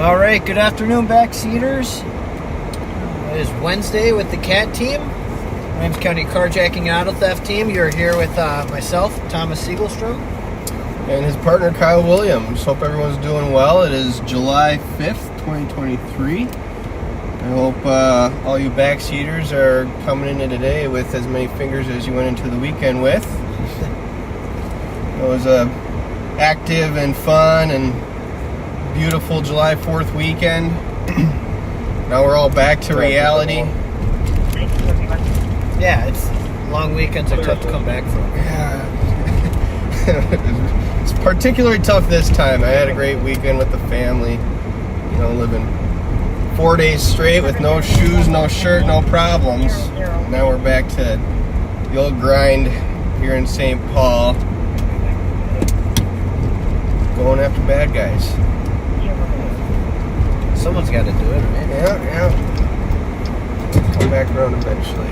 All right, good afternoon, backseaters. It is Wednesday with the CAT team, Ramsey County Carjacking and Auto Theft team. You're here with myself, Thomas Siegelstrom. And his partner, Kyle Williams. Hope everyone's doing well. It is July 5th, 2023. I hope all you backseaters are coming into today with as many fingers as you went into the weekend with. It was a active and fun and beautiful July 4th weekend. Now we're all back to reality. Yeah, it's long weekends are tough to come back from. Yeah. It's particularly tough this time. I had a great weekend with the family. You know, living 4 days straight with no shoes, no shirt, no problems. Now we're back to the old grind here in St. Paul. Going after bad guys. Someone's got to do it, right? Yeah. Come back around eventually.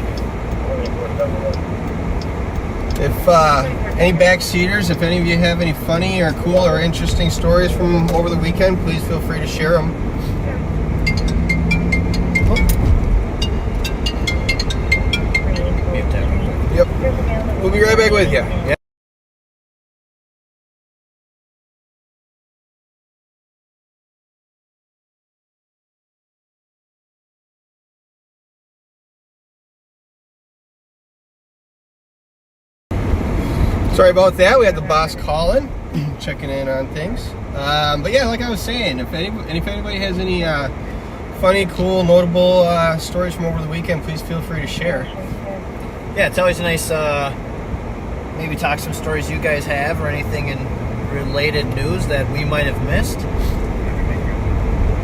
If any backseaters, if any of you have any funny or cool or interesting stories from over the weekend, please feel free to share them. Yep. We'll be right back with you. Yeah. Sorry about that. We had the boss calling, checking in on things. But yeah, like I was saying, if anybody has any funny, cool, notable stories from over the weekend, please feel free to share. Yeah, it's always nice. Maybe talk some stories you guys have or anything in related news that we might have missed.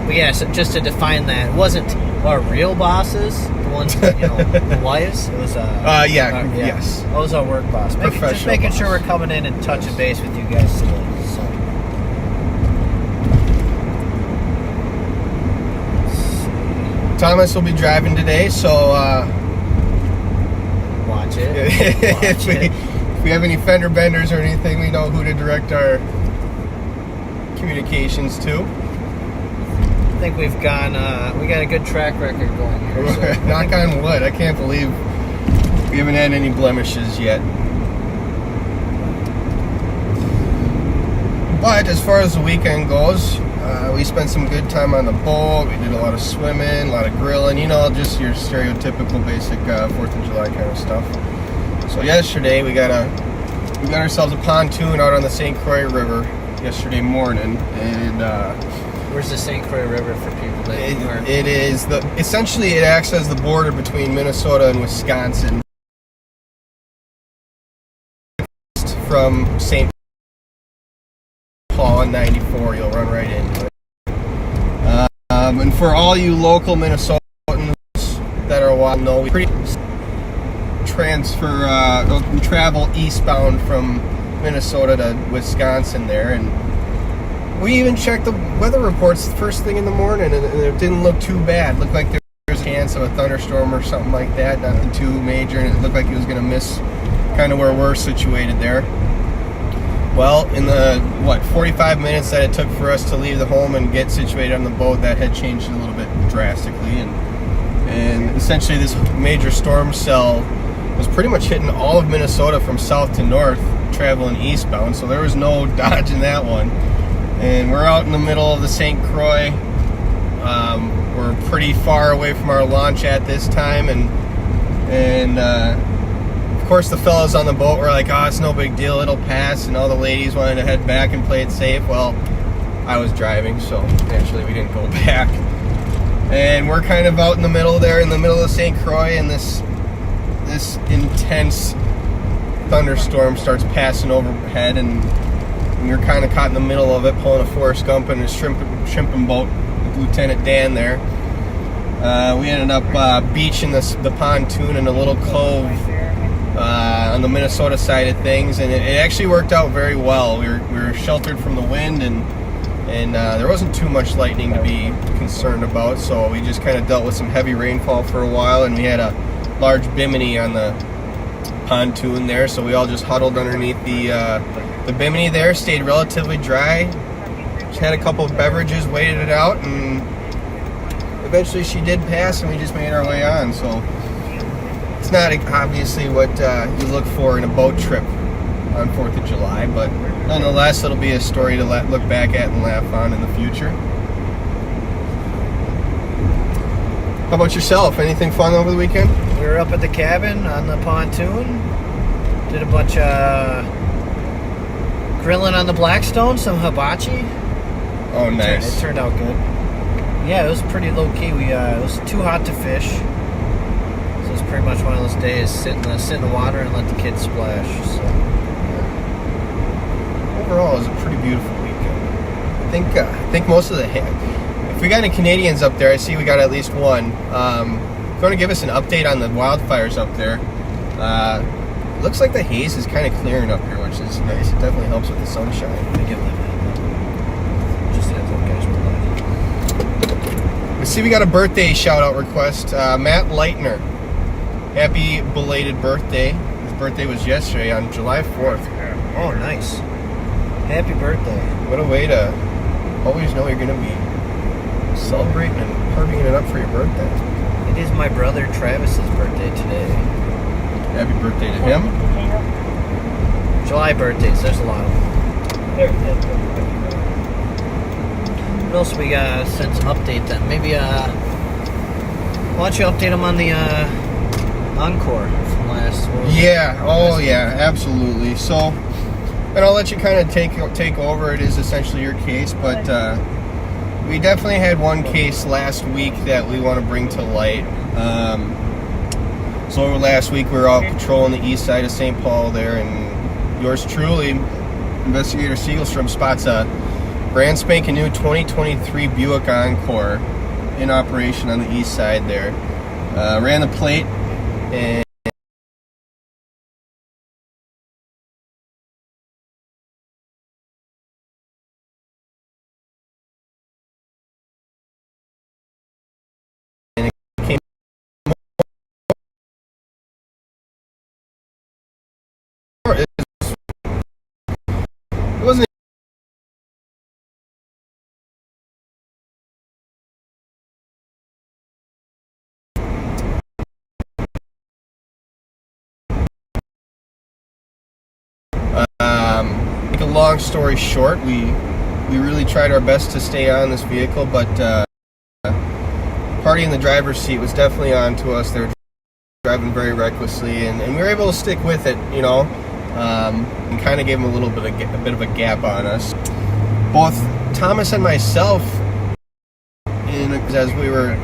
But yeah, so just to define that, it wasn't our real bosses, the ones that, the wives. It was yes. It was our work boss. Just making sure we're coming in and touching base with you guys today. So. Thomas will be driving today, so watch it. If we have any fender benders or anything, we know who to direct our communications to. I think we got a good track record going here. So Knock on wood. I can't believe we haven't had any blemishes yet. But as far as the weekend goes, we spent some good time on the boat. We did a lot of swimming, a lot of grilling, just your stereotypical basic 4th of July kind of stuff. So yesterday we got ourselves a pontoon out on the St. Croix River yesterday morning, and where's the St. Croix River for people that aren't? It is essentially it acts as the border between Minnesota and Wisconsin. From St. Paul on 94, you'll run right into it. And for all you local Minnesotans that are know, we travel eastbound from Minnesota to Wisconsin there, and we even checked the weather reports first thing in the morning, and it didn't look too bad. It looked like there was a chance of a thunderstorm or something like that, nothing too major, and it looked like it was going to miss kind of where we're situated there. Well, in the 45 minutes that it took for us to leave the home and get situated on the boat, that had changed a little bit drastically, and essentially this major storm cell was pretty much hitting all of Minnesota from south to north, traveling eastbound, so there was no dodging that one. And we're out in the middle of the St. Croix. We're pretty far away from our launch at this time, and of course the fellas on the boat were like, "Oh, it's no big deal, it'll pass," and all the ladies wanted to head back and play it safe. Well, I was driving, so naturally we didn't go back. And we're kind of out in the middle there, in the middle of St. Croix, and this intense thunderstorm starts passing overhead, and you're kind of caught in the middle of it, pulling a Forrest Gump in a shrimping boat with Lieutenant Dan there. We ended up beaching the pontoon in a little cove on the Minnesota side of things, and it actually worked out very well. We were sheltered from the wind, and there wasn't too much lightning to be concerned about, so we just kind of dealt with some heavy rainfall for a while, and we had a large bimini on the pontoon there, so we all just huddled underneath the bimini there, stayed relatively dry. She had a couple of beverages, waited it out, and eventually she did pass, and we just made our way on. So it's not obviously what you look for in a boat trip on 4th of July, but nonetheless, it'll be a story to look back at and laugh on in the future. How about yourself? Anything fun over the weekend? We were up at the cabin on the pontoon. Did a bunch of grilling on the Blackstone, some hibachi. Oh, nice. It turned out good. Yeah, it was pretty low key. It was too hot to fish, so it's pretty much one of those days: sit in the water and let the kids splash. So overall, it was a pretty beautiful weekend. I think most of the. If we got any Canadians up there, I see we got at least one. If you want to give us an update on the wildfires up there, looks like the haze is kind of clearing up here, which is nice. It definitely helps with the sunshine. I give them that. Just as those guys. I see we got a birthday shout-out request. Matt Leitner. Happy belated birthday. His birthday was yesterday on July 4th. Oh, nice. Happy birthday. What a way to always know you're going to be celebrating and partying it up for your birthday. It is my brother Travis's birthday today. Happy birthday to him. July birthdays, there's a lot of them. What else we got since update then? Maybe, why don't you update them on the Encore from last week? Yeah, oh yeah, absolutely. So, and I'll let you kind of take over. It is essentially your case, but we definitely had one case last week that we want to bring to light. So over last week, we were out patrolling the east side of St. Paul there, and yours truly, Investigator Siegelstrom, spots a brand spanking new 2023 Buick Encore in operation on the east side there. Ran the plate and it wasn't make a long story short, we really tried our best to stay on this vehicle, but party in the driver's seat was definitely on to us. They were driving very recklessly, and we were able to stick with it, you know, and kind of gave them a bit of a gap on us. Both Thomas and myself, as we were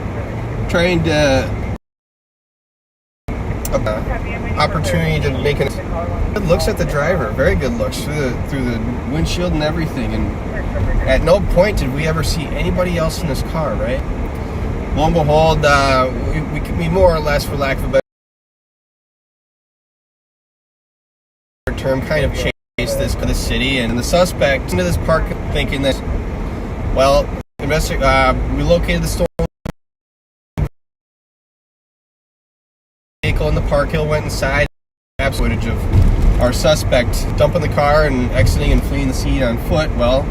trying to opportunity to make good looks at the driver, very good looks through the windshield and everything, and at no point did we ever see anybody else in this car, right? Lo and behold, we more or less, for lack of a better term, kind of chased this to the city, and the suspect into this park thinking that, well, we located the stolen vehicle in the park hill, went inside, footage of our suspect dumping the car and exiting and fleeing the scene on foot. Well,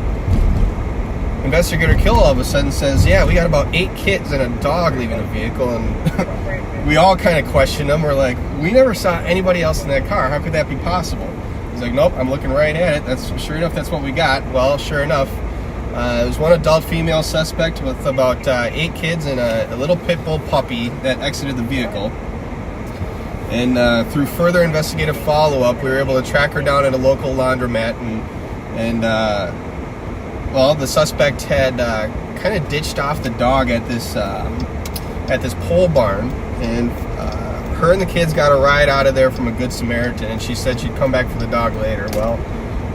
Investigator Kill all of a sudden says, yeah, we got about 8 kids and a dog leaving the vehicle, and we all kind of questioned him. We're like, we never saw anybody else in that car. How could that be possible? He's like, nope, I'm looking right at it. That's sure enough, that's what we got. Well, sure enough, it was one adult female suspect with about 8 kids and a little pit bull puppy that exited the vehicle. And through further investigative follow-up, we were able to track her down at a local laundromat, and well, the suspect had kind of ditched off the dog at this pole barn, and her and the kids got a ride out of there from a Good Samaritan, and she said she'd come back for the dog later. Well,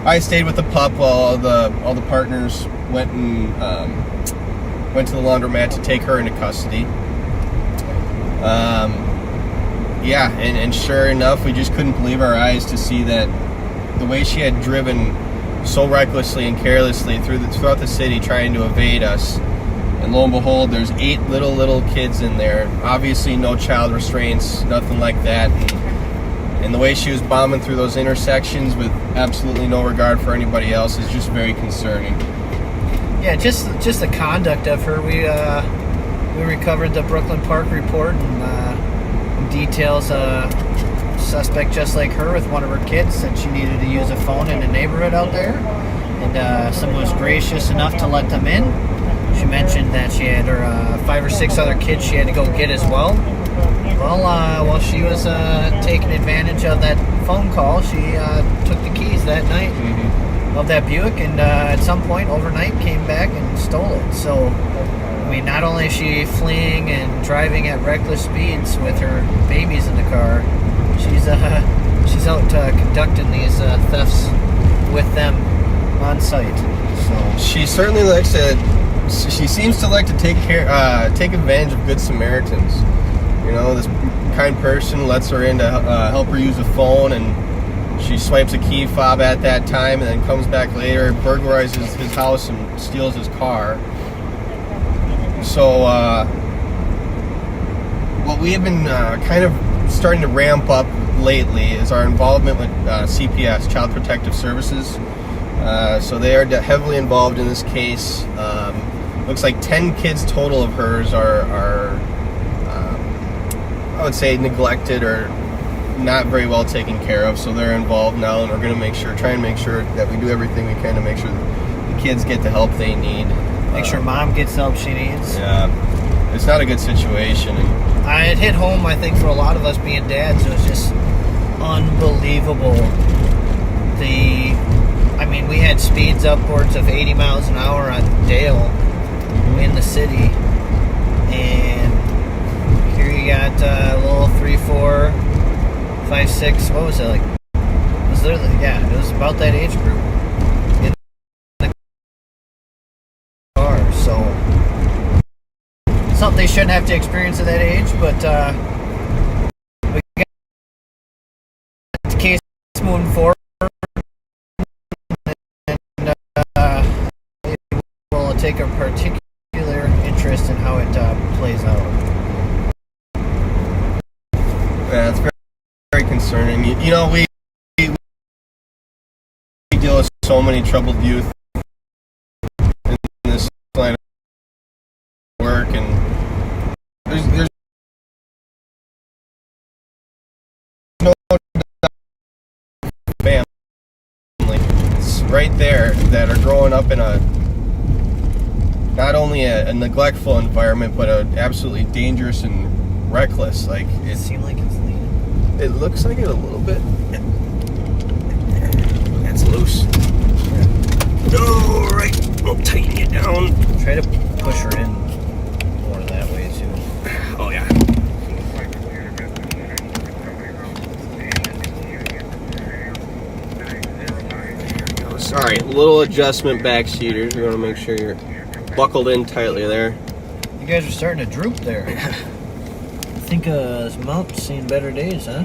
I stayed with the pup while all the partners went to the laundromat to take her into custody. Yeah, and sure enough, we just couldn't believe our eyes to see that the way she had driven so recklessly and carelessly throughout the city trying to evade us. And lo and behold, there's 8 little kids in there. Obviously no child restraints, nothing like that. And the way she was bombing through those intersections with absolutely no regard for anybody else is just very concerning. Yeah, just the conduct of her. We recovered the Brooklyn Park report and details a suspect just like her with one of her kids said she needed to use a phone in the neighborhood out there, and someone was gracious enough to let them in. She mentioned that she had her 5 or 6 other kids she had to go get as well. Well, while she was taking advantage of that phone call, she took the keys that night of that Buick, and at some point overnight came back and stole it. So, I mean, not only is she fleeing and driving at reckless speeds with her babies in the car, she's out conducting these thefts with them on site. So She certainly likes to. She seems to like to take advantage of good Samaritans. You know, this kind person lets her in to help her use a phone, and she swipes a key fob at that time, and then comes back later, burglarizes his house, and steals his car. So, what we have been kind of starting to ramp up lately is our involvement with CPS, Child Protective Services. So they are heavily involved in this case. Looks like 10 kids total of hers are I would say neglected or not very well taken care of. So they're involved now, and we're going to try and make sure that we do everything we can to make sure that the kids get the help they need. make sure mom gets the help she needs. Yeah, it's not a good situation. It hit home, I think, for a lot of us being dads. It was just unbelievable. I mean, we had speeds upwards of 80 miles an hour on Dale in the city, and here you got a little 3, 4, 5, 6. What was it like? It was literally, yeah, it was about that age group in the car. So something they shouldn't have to experience at that age, but we got the case moving forward. Will take a particular interest in how it plays out. Yeah, it's very, very concerning. You know, we deal with so many troubled youth in this line of work, and there's no family. It's right there that are growing up in not only a neglectful environment, but an absolutely dangerous and reckless. Like It seemed like it's leaning. it looks like it a little bit. That's loose. Oh, right. We'll tighten it down. Try to push her in more that way too. Oh yeah. Oh, sorry, little adjustment back seaters. We want to make sure you're buckled in tightly there. You guys are starting to droop there. I think this mount's seen better days, huh?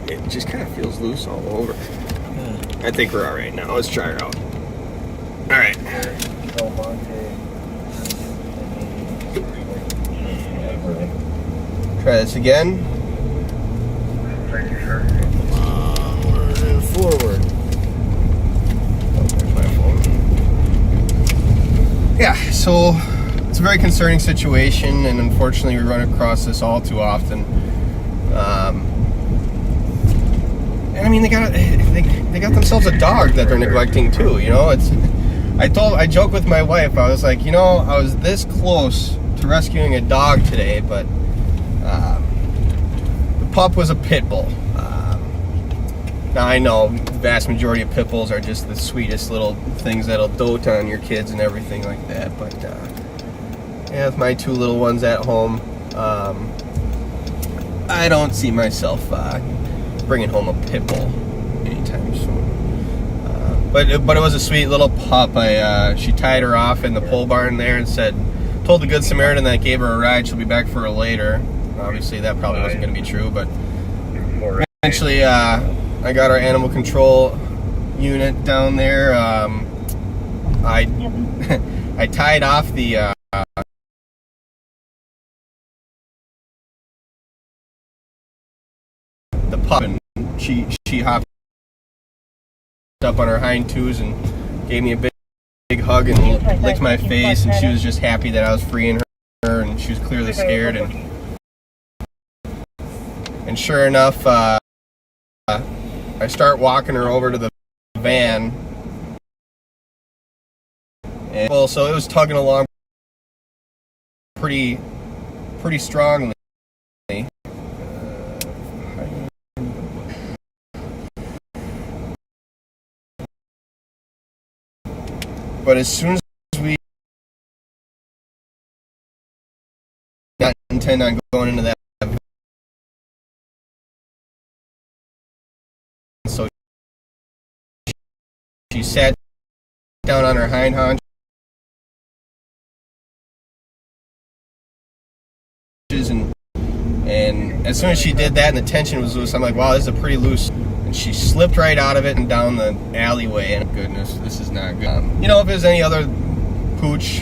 It just kind of feels loose all over. Yeah. I think we're all right now. Let's try her out. All right. Try this again. Forward. Yeah, so it's a very concerning situation, and unfortunately we run across this all too often. And I mean, they got themselves a dog that they're neglecting too. You know, I joke with my wife. I was like, you know, I was this close to rescuing a dog today, but the pup was a pit bull. Now I know the vast majority of pit bulls are just the sweetest little things that'll dote on your kids and everything like that. But yeah, with my 2 little ones at home, I don't see myself bringing home a pit bull anytime soon. But it was a sweet little pup. She tied her off in the pole barn there and told the Good Samaritan that gave her a ride. She'll be back for her later. Obviously, that probably wasn't going to be true, but eventually, I got our animal control unit down there. I tied off the pup, and she hopped up on her hind twos and gave me a big big hug and licked my face, and she was just happy that I was freeing her, and she was clearly scared. And sure enough, I start walking her over to the van. And, well, so it was tugging along pretty strongly. But as soon as we not intend on going into that, so she sat down on her hind haunches, and as soon as she did that and the tension was loose, I'm like, wow, this is a pretty loose. And she slipped right out of it and down the alleyway, and goodness, this is not good. You know, if there's any other pooch,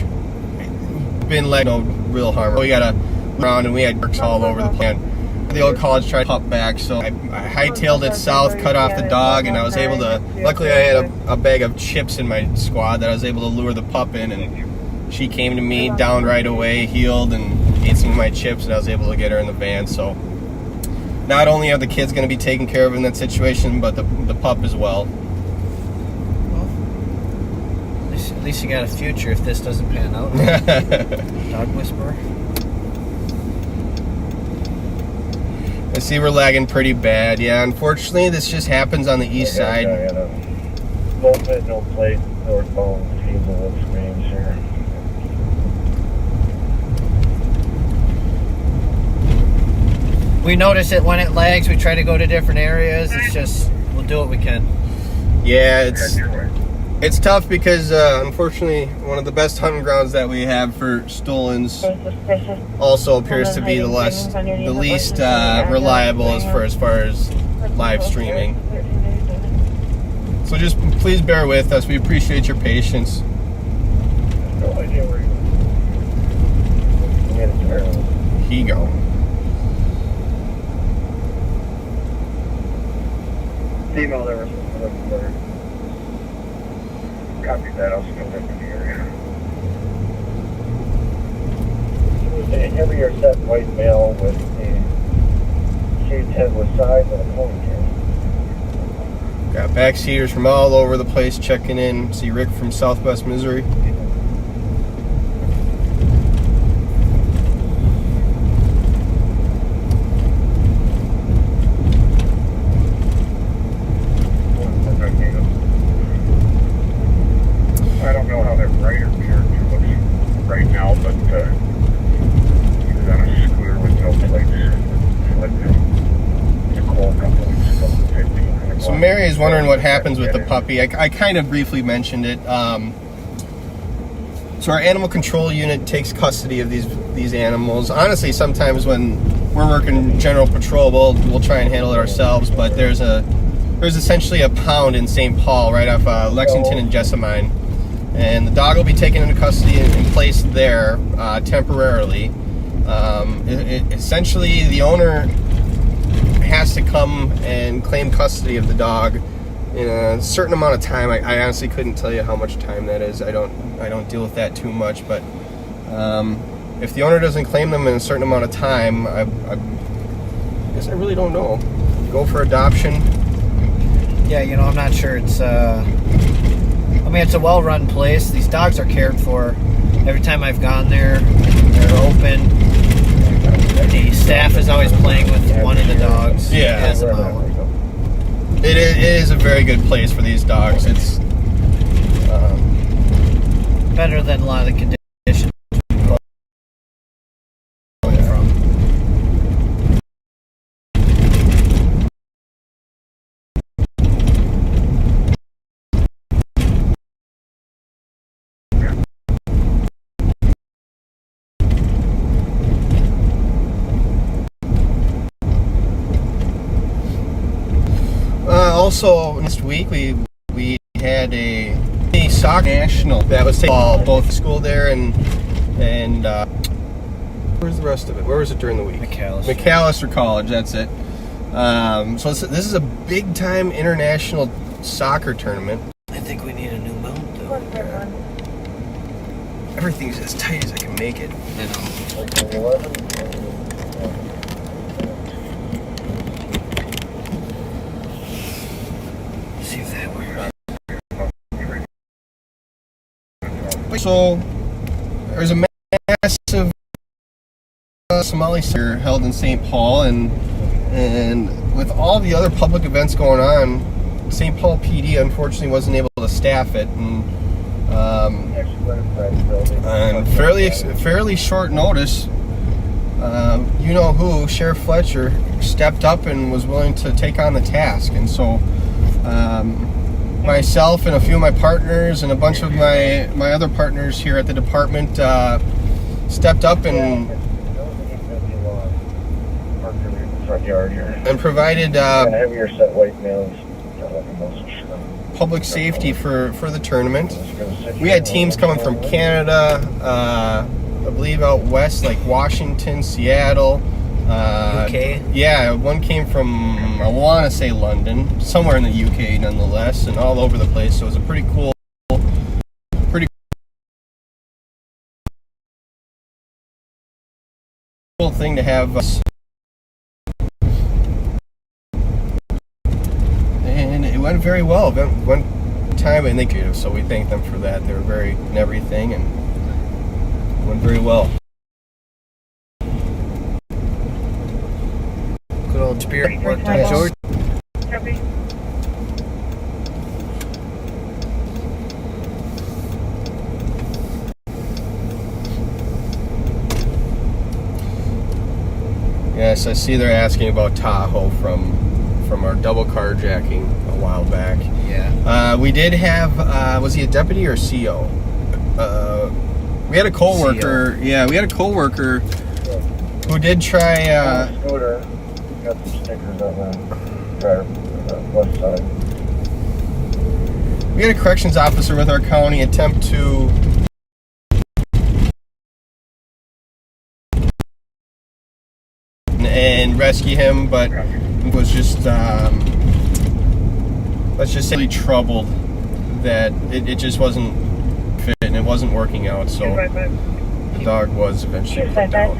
been let no real harm. We got a round and we had jerks all over the place. The old college tried to pup back, so I hightailed it south, cut off the dog, and I was able to, luckily I had a bag of chips in my squad that I was able to lure the pup in, and she came to me down right away, healed, and ate some of my chips, and I was able to get her in the van. So not only are the kids going to be taken care of in that situation, but the pup as well. Well, at least you got a future if this doesn't pan out. Dog whisperer. I see we're lagging pretty bad. Yeah, unfortunately, this just happens on the east side. No pit, no plate, northbound, feeble of screens here. We notice it when it lags. We try to go to different areas. It's just, we'll do what we can. Yeah, it's tough because unfortunately one of the best hunting grounds that we have for stolens also appears to be the least reliable as far as live streaming. So just please bear with us. We appreciate your patience. No idea where you're going. He go. Female, there was looking for. Copy that, I'll still look in the area. It was a heavier set white male with a shaved head with sides and a ponytail. Got backseaters from all over the place checking in. See Rick from Southwest Missouri. I don't know how that rider character looks right now, but he was on a scooter with no plates. It's a cold couple weeks ago, 15. So Mary is wondering what happens with the puppy. I kind of briefly mentioned it. So our animal control unit takes custody of these animals. Honestly, sometimes when we're working general patrol, we'll try and handle it ourselves. But there's essentially a pound in St. Paul right off Lexington and Jessamine. And the dog will be taken into custody and placed there temporarily. Essentially, the owner has to come and claim custody of the dog in a certain amount of time. I honestly couldn't tell you how much time that is. I don't deal with that too much. But if the owner doesn't claim them in a certain amount of time, I guess I really don't know. Go for adoption. Yeah, I'm not sure. It's it's a well-run place. These dogs are cared for. Every time I've gone there, they're open. The staff is always playing with one of the dogs. Yeah. Has them out. It is a very good place for these dogs. It's better than a lot of the conditions. Also, next week we had a soccer national that was taken both school there and where's the rest of it? Where was it during the week? McAllister College. That's it. So this is a big time international soccer tournament. I think we need a new mount though. Everything's as tight as I can make it. You know. See if that works. So there's a massive Somali center held in St. Paul, and with all the other public events going on, St. Paul PD unfortunately wasn't able to staff it, and on fairly short notice, you know who, Sheriff Fletcher, stepped up and was willing to take on the task. And so myself and a few of my partners and a bunch of my other partners here at the department stepped up and provided heavier set white nails. public safety for the tournament. We had teams coming from Canada, I believe out west, like Washington, Seattle. UK? Yeah, one came from, I want to say London, somewhere in the UK nonetheless, and all over the place. So it was a pretty cool thing to have us. And it went very well. One time, and thank you. So we thank them for that. They were very and everything, and it went very well. Good old spirit worked on George. Yes, I see they're asking about Tahoe from our double carjacking a while back. Yeah. We did have, was he a deputy or CO? We had a coworker. Yeah, we had a coworker who did try. Scooter, got some stickers on the driver, left side. We had a corrections officer with our county attempt to and rescue him, but was just let's just say troubled that it just wasn't fit and it wasn't working out, so the dog was eventually put down.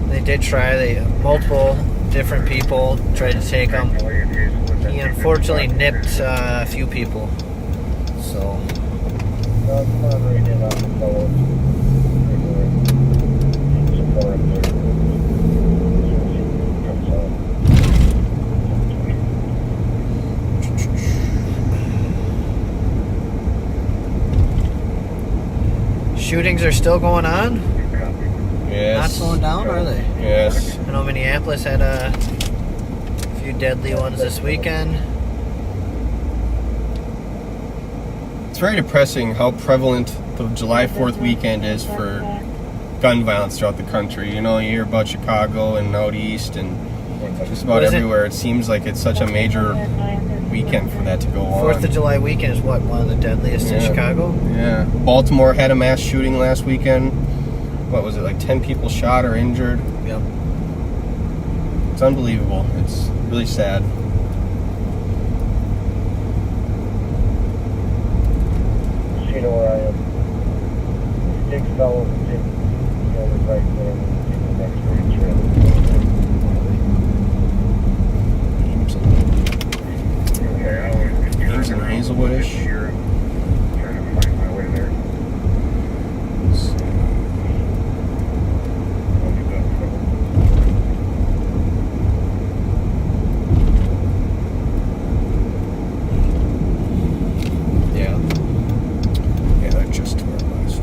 They did try. Multiple different people tried to take him. He unfortunately nipped a few people. So. Shootings are still going on? Yes. Not slowing down, are they? Yes. I know Minneapolis had a few deadly ones this weekend. It's very depressing how prevalent the July 4th weekend is for gun violence throughout the country. You know, you hear about Chicago and out east and just about everywhere. It seems like it's such a major weekend for that to go on. 4th of July weekend is what, one of the deadliest in Chicago? Yeah. Baltimore had a mass shooting last weekend. What was it, like 10 people shot or injured? Yep. It's unbelievable. It's really sad. You know where I am. Six fellows and take the other right there and take the next range in. Okay, I always Ames and Hazelwoodish. Here, trying to find my way there. Yeah. Yeah, they're just to our west.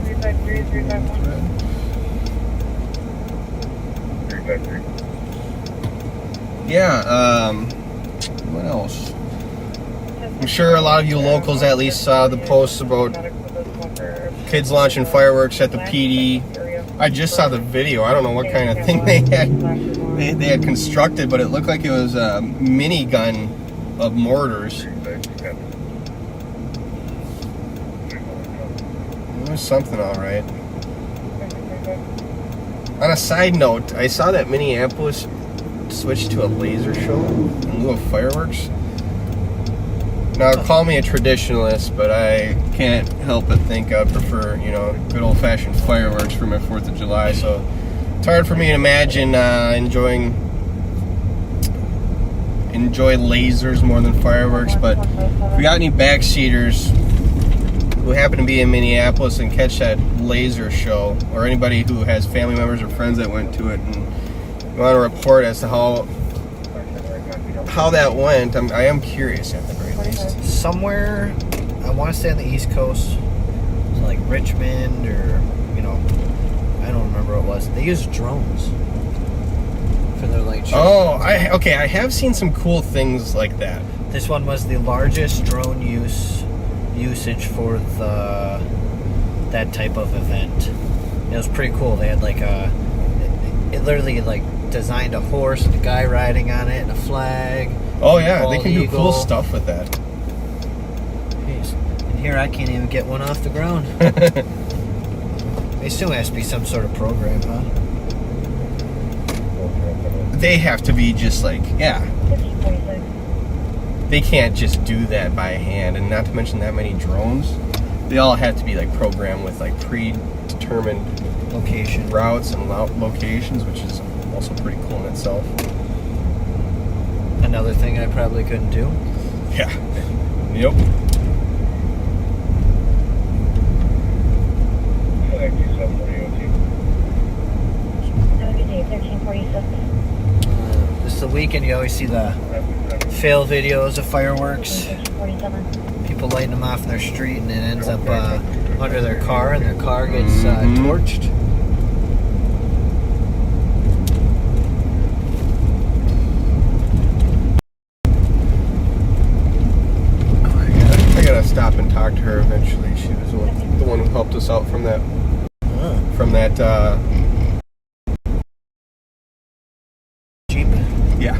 353, 351. Yeah, what else? I'm sure a lot of you locals at least saw the posts about kids launching fireworks at the PD. I just saw the video. I don't know what kind of thing they had constructed, but it looked like it was a minigun of mortars. It was something, all right. On a side note, I saw that Minneapolis switched to a laser show in lieu of fireworks. Now, call me a traditionalist, but I can't help but think I prefer, good old-fashioned fireworks for my 4th of July. So it's hard for me to imagine enjoy lasers more than fireworks. But if we got any backseaters who happen to be in Minneapolis and catch that laser show, or anybody who has family members or friends that went to it, and you want to report as to how that went, I am curious at the very least. Somewhere, I want to say on the East Coast, like Richmond or, I don't remember what it was. They used drones for their light show. Oh, I have seen some cool things like that. This one was the largest drone usage for that type of event. It was pretty cool. They had it literally designed a horse and a guy riding on it and a flag. Oh yeah, they can do eagle. cool stuff with that. Jeez. And here I can't even get one off the ground. They still has to be some sort of program, huh? They have to be just they can't just do that by hand, and not to mention that many drones. They all have to be programmed with predetermined Location. routes and locations, which is also pretty cool in itself. Another thing I probably couldn't do. Yeah. Yep. This is the weekend. You always see the fail videos of fireworks. People lighting them off in their street, and it ends up under their car, and their car gets torched. I gotta stop and talk to her eventually. She was the one who helped us out from that. Jeep. Yeah.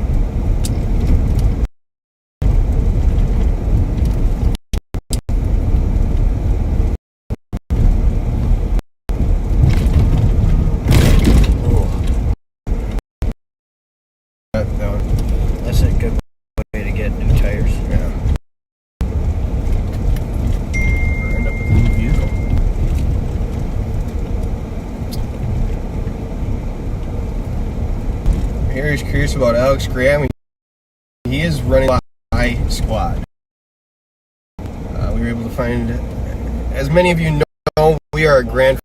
That's a good way to get new tires. Yeah. Or end up with a new vehicle. Here he's curious about Alex Graham. He is running by squad. We were able to find, as many of you know, we are a grant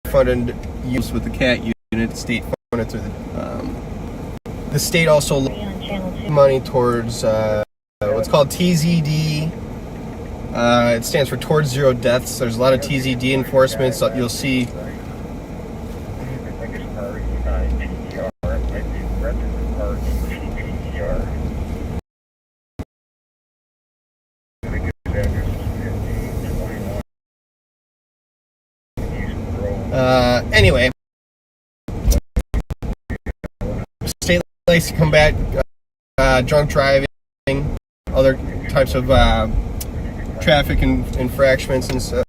funded use with the CAT unit, state funded through the state also money towards what's called TZD. It stands for Towards Zero Deaths. There's a lot of TZD enforcement, so you'll see. Anyway, state likes to combat drunk driving, other types of traffic infractions, and so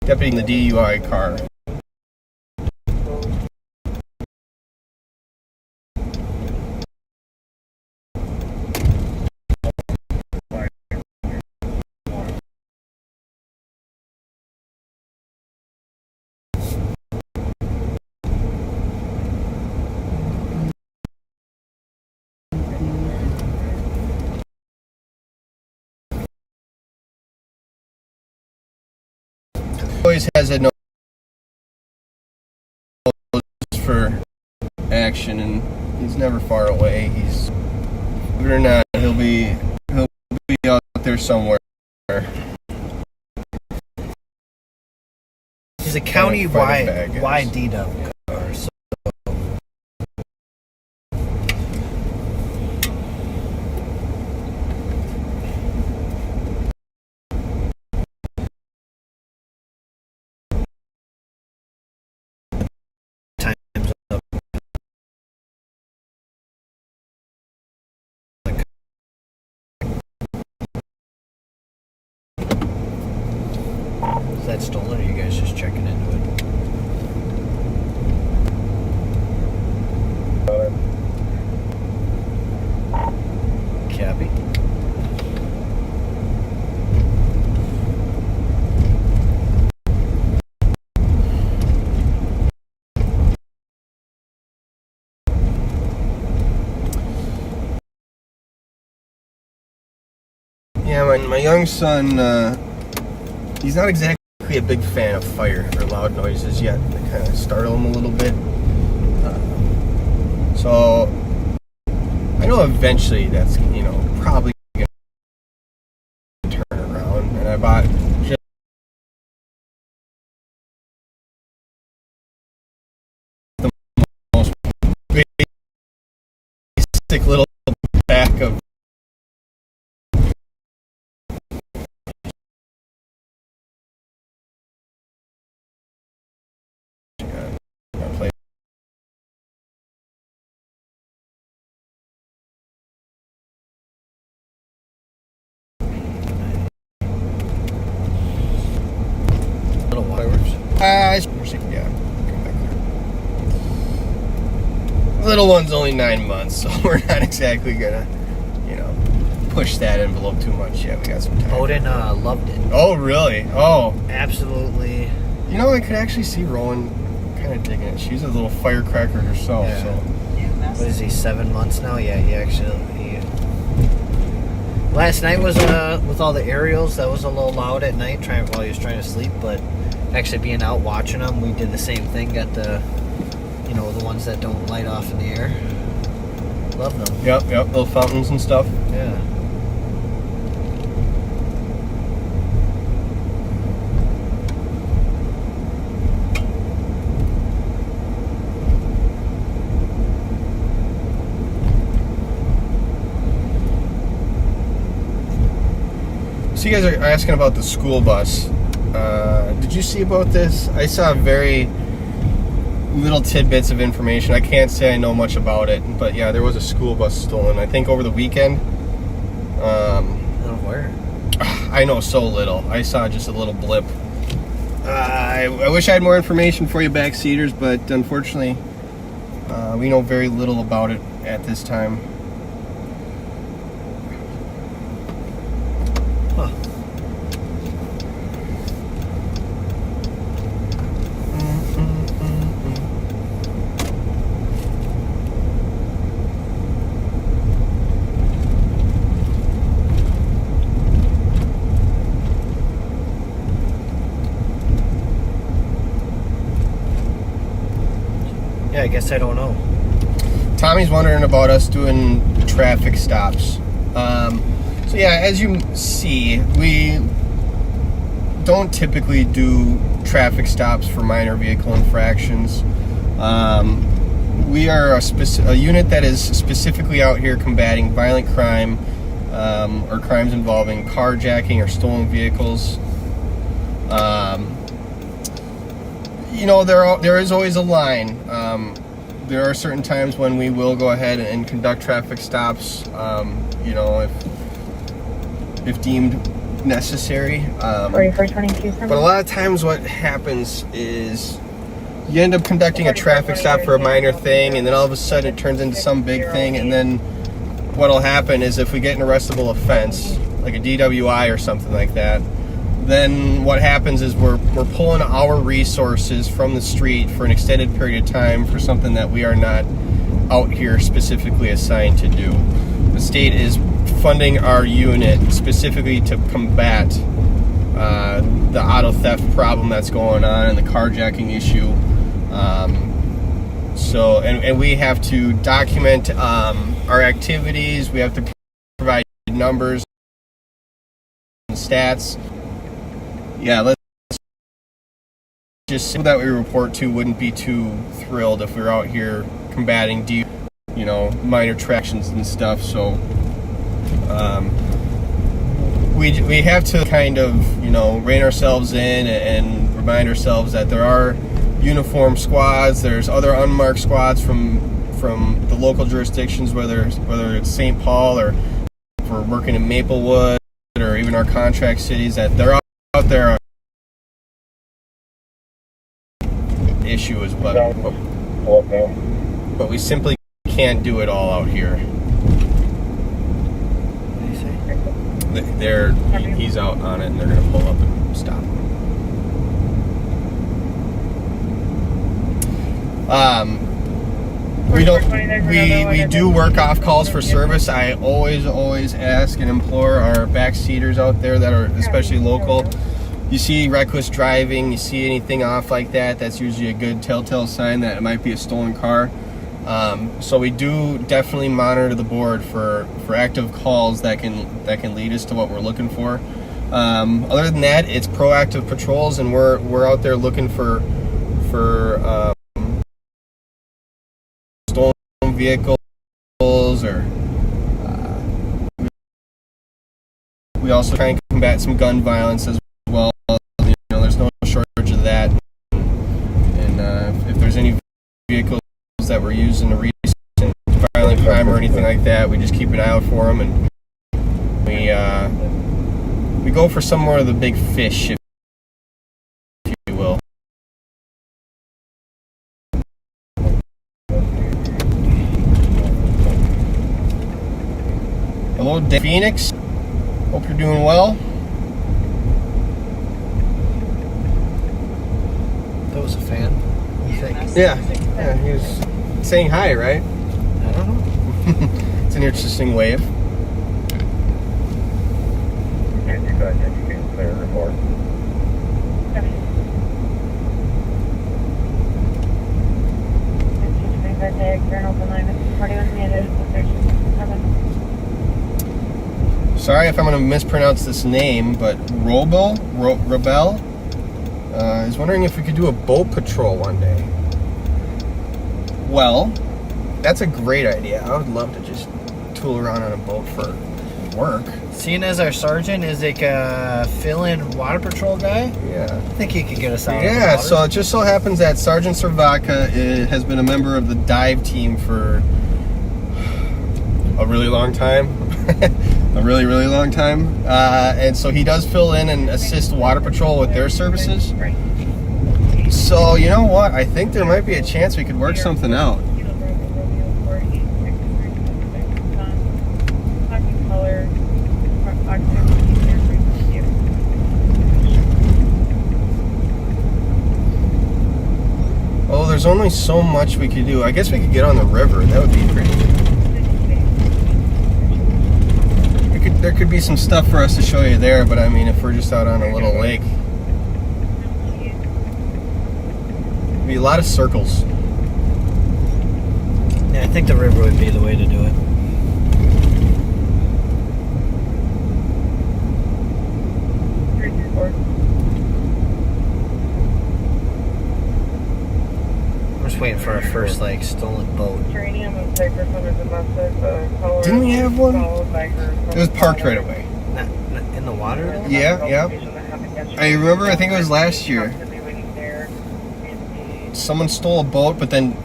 deputy in the DUI car. Always has a nose for action, and he's never far away. He's, believe it or not, he'll be out there somewhere. He's a county-wide DW car, so time's up. Is that stolen, or are you guys just checking into it? Yeah, my young son, he's not exactly a big fan of fire or loud noises yet. They kind of startle him a little bit. So I know eventually that's, probably going to turn around. And I bought just the most basic little pack of Little fireworks. yeah, come back there. Little one's only 9 months, so we're not exactly gonna, push that envelope too much yet. We got some time. Odin loved it. Oh, really? Oh, Absolutely. I could actually see Rowan kind of digging it. She's a little firecracker herself, Yeah. so. What is he, 7 months now? Yeah, he last night was with all the aerials, that was a little loud at night while he was trying to sleep, but actually being out watching them, we did the same thing, got the the ones that don't light off in the air. Love them. Yep, little fountains and stuff. Yeah. So you guys are asking about the school bus. Did you see about this? I saw very little tidbits of information. I can't say I know much about it, but yeah, there was a school bus stolen, I think over the weekend. Where? I know so little. I saw just a little blip. I wish I had more information for you backseaters, but unfortunately, we know very little about it at this time. Huh. Yeah, I guess I don't know. Tommy's wondering about us doing traffic stops. So yeah, as you see, we don't typically do traffic stops for minor vehicle infractions. We are a unit that is specifically out here combating violent crime or crimes involving carjacking or stolen vehicles. There is always a line. There are certain times when we will go ahead and conduct traffic stops, if deemed necessary. 4422. But a lot of times what happens is you end up conducting a traffic stop for a minor thing, and then all of a sudden it turns into some big thing, and then what'll happen is if we get an arrestable offense, like a DWI or something like that, then what happens is we're pulling our resources from the street for an extended period of time for something that we are not out here specifically assigned to do. The state is funding our unit specifically to combat the auto theft problem that's going on and the carjacking issue. And we have to document our activities. We have to provide numbers and stats. Yeah, let's just say that we report to wouldn't be too thrilled if we were out here combating deep, minor tractions and stuff. So we have to kind of, rein ourselves in and remind ourselves that there are uniform squads. There's other unmarked squads from the local jurisdictions, whether it's St. Paul or if we're working in Maplewood or even our contract cities, that they're out there. Issue as well, but we simply can't do it all out here. What do you say? He's out on it, and they're going to pull up and stop. We don't. We do work off calls for service. I always ask and implore our backseaters out there that are especially local. You see reckless driving, you see anything off like that, that's usually a good telltale sign that it might be a stolen car. So we do definitely monitor the board for active calls that can lead us to what we're looking for. Other than that, it's proactive patrols, and we're out there looking for stolen vehicles, or we also try and combat some gun violence as well. You know, there's no shortage of that. And if there's any vehicles that were used in a recent violent crime or anything like that, we just keep an eye out for them, and we go for some more of the big fish, if you will. Hello, Phoenix. Hope you're doing well. That was a fan, you think? Yeah, he was saying hi, right? I don't know. It's an interesting wave. And you guys can clear the board. Sorry if I'm going to mispronounce this name, but Rebel is wondering if we could do a boat patrol one day. Well, that's a great idea. I would love to just tool around on a boat for work. Seeing as our sergeant is like a fill-in water patrol guy, Yeah. I think he could get us out. Yeah, of the so water. it just so happens that Sergeant Servaca has been a member of the dive team for a really long time. A really, really long time. And so he does fill in and assist Water Patrol with their services. So, you know what? I think there might be a chance we could work something out. Oh, there's only so much we could do. I guess we could get on the river. That would be pretty good. There could be some stuff for us to show you there, but I mean, if we're just out on a little lake, it'd be a lot of circles. Yeah, I think the river would be the way to do it. I'm just waiting for our first like stolen boat. Didn't we have one? It was parked right away. Not in the water? Yeah. I remember, I think it was last year. Someone stole a boat, but then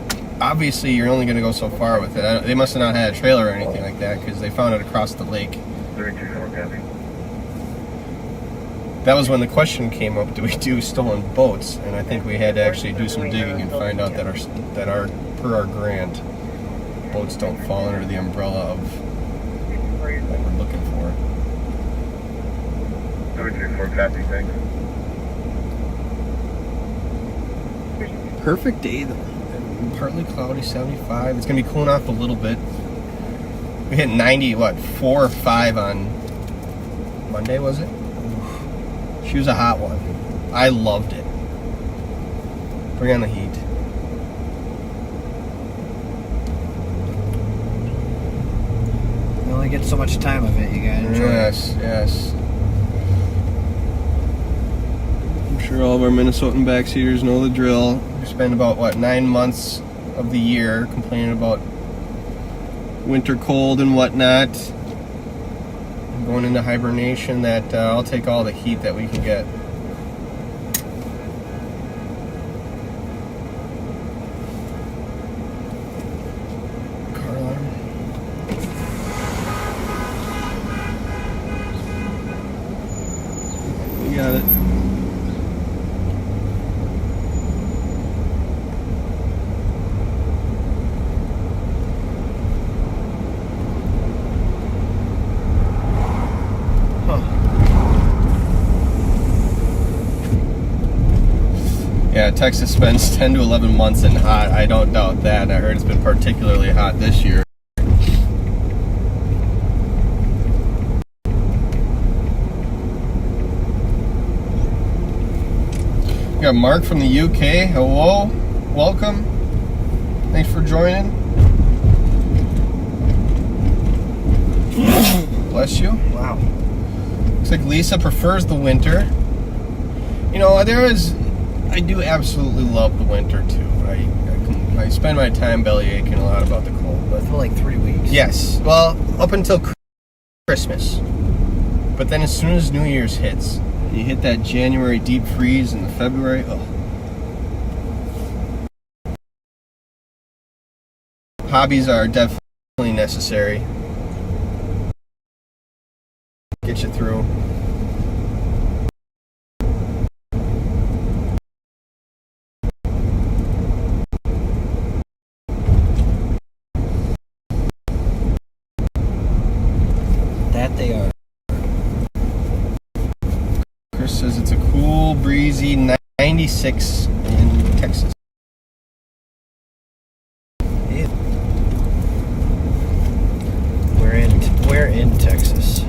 obviously you're only going to go so far with it. They must have not had a trailer or anything like that, because they found it across the lake. 32 copy. That was when the question came up: do we do stolen boats? And I think we had to actually do some digging and find out that our per our grant, boats don't fall under the umbrella of what we're looking for. 34 copy, thanks. Perfect day though. Partly cloudy, 75. It's gonna be cooling off a little bit. We hit 90, 4 or 5 on Monday, was it? She was a hot one. I loved it. Bring on the heat. You only get so much time of it, you gotta enjoy it. Yes. I'm sure all of our Minnesotan backseaters know the drill. We spend about 9 months of the year complaining about winter cold and whatnot. Going into hibernation, that I'll take all the heat that we can get. Car alarm. We got it. Texas spends 10 to 11 months in hot. I don't doubt that. I heard it's been particularly hot this year. We got Mark from the UK. Hello. Welcome. Thanks for joining. Bless you. Wow. Looks like Lisa prefers the winter. You know, I do absolutely love the winter too. I spend my time belly aching a lot about the cold. But For like 3 weeks. yes, well, up until Christmas. But then as soon as New Year's hits, you hit that January deep freeze and the February, Hobbies are definitely necessary. Get you through. That they are. Chris says it's a cool, breezy 96 in Texas. Yeah. We're in Texas.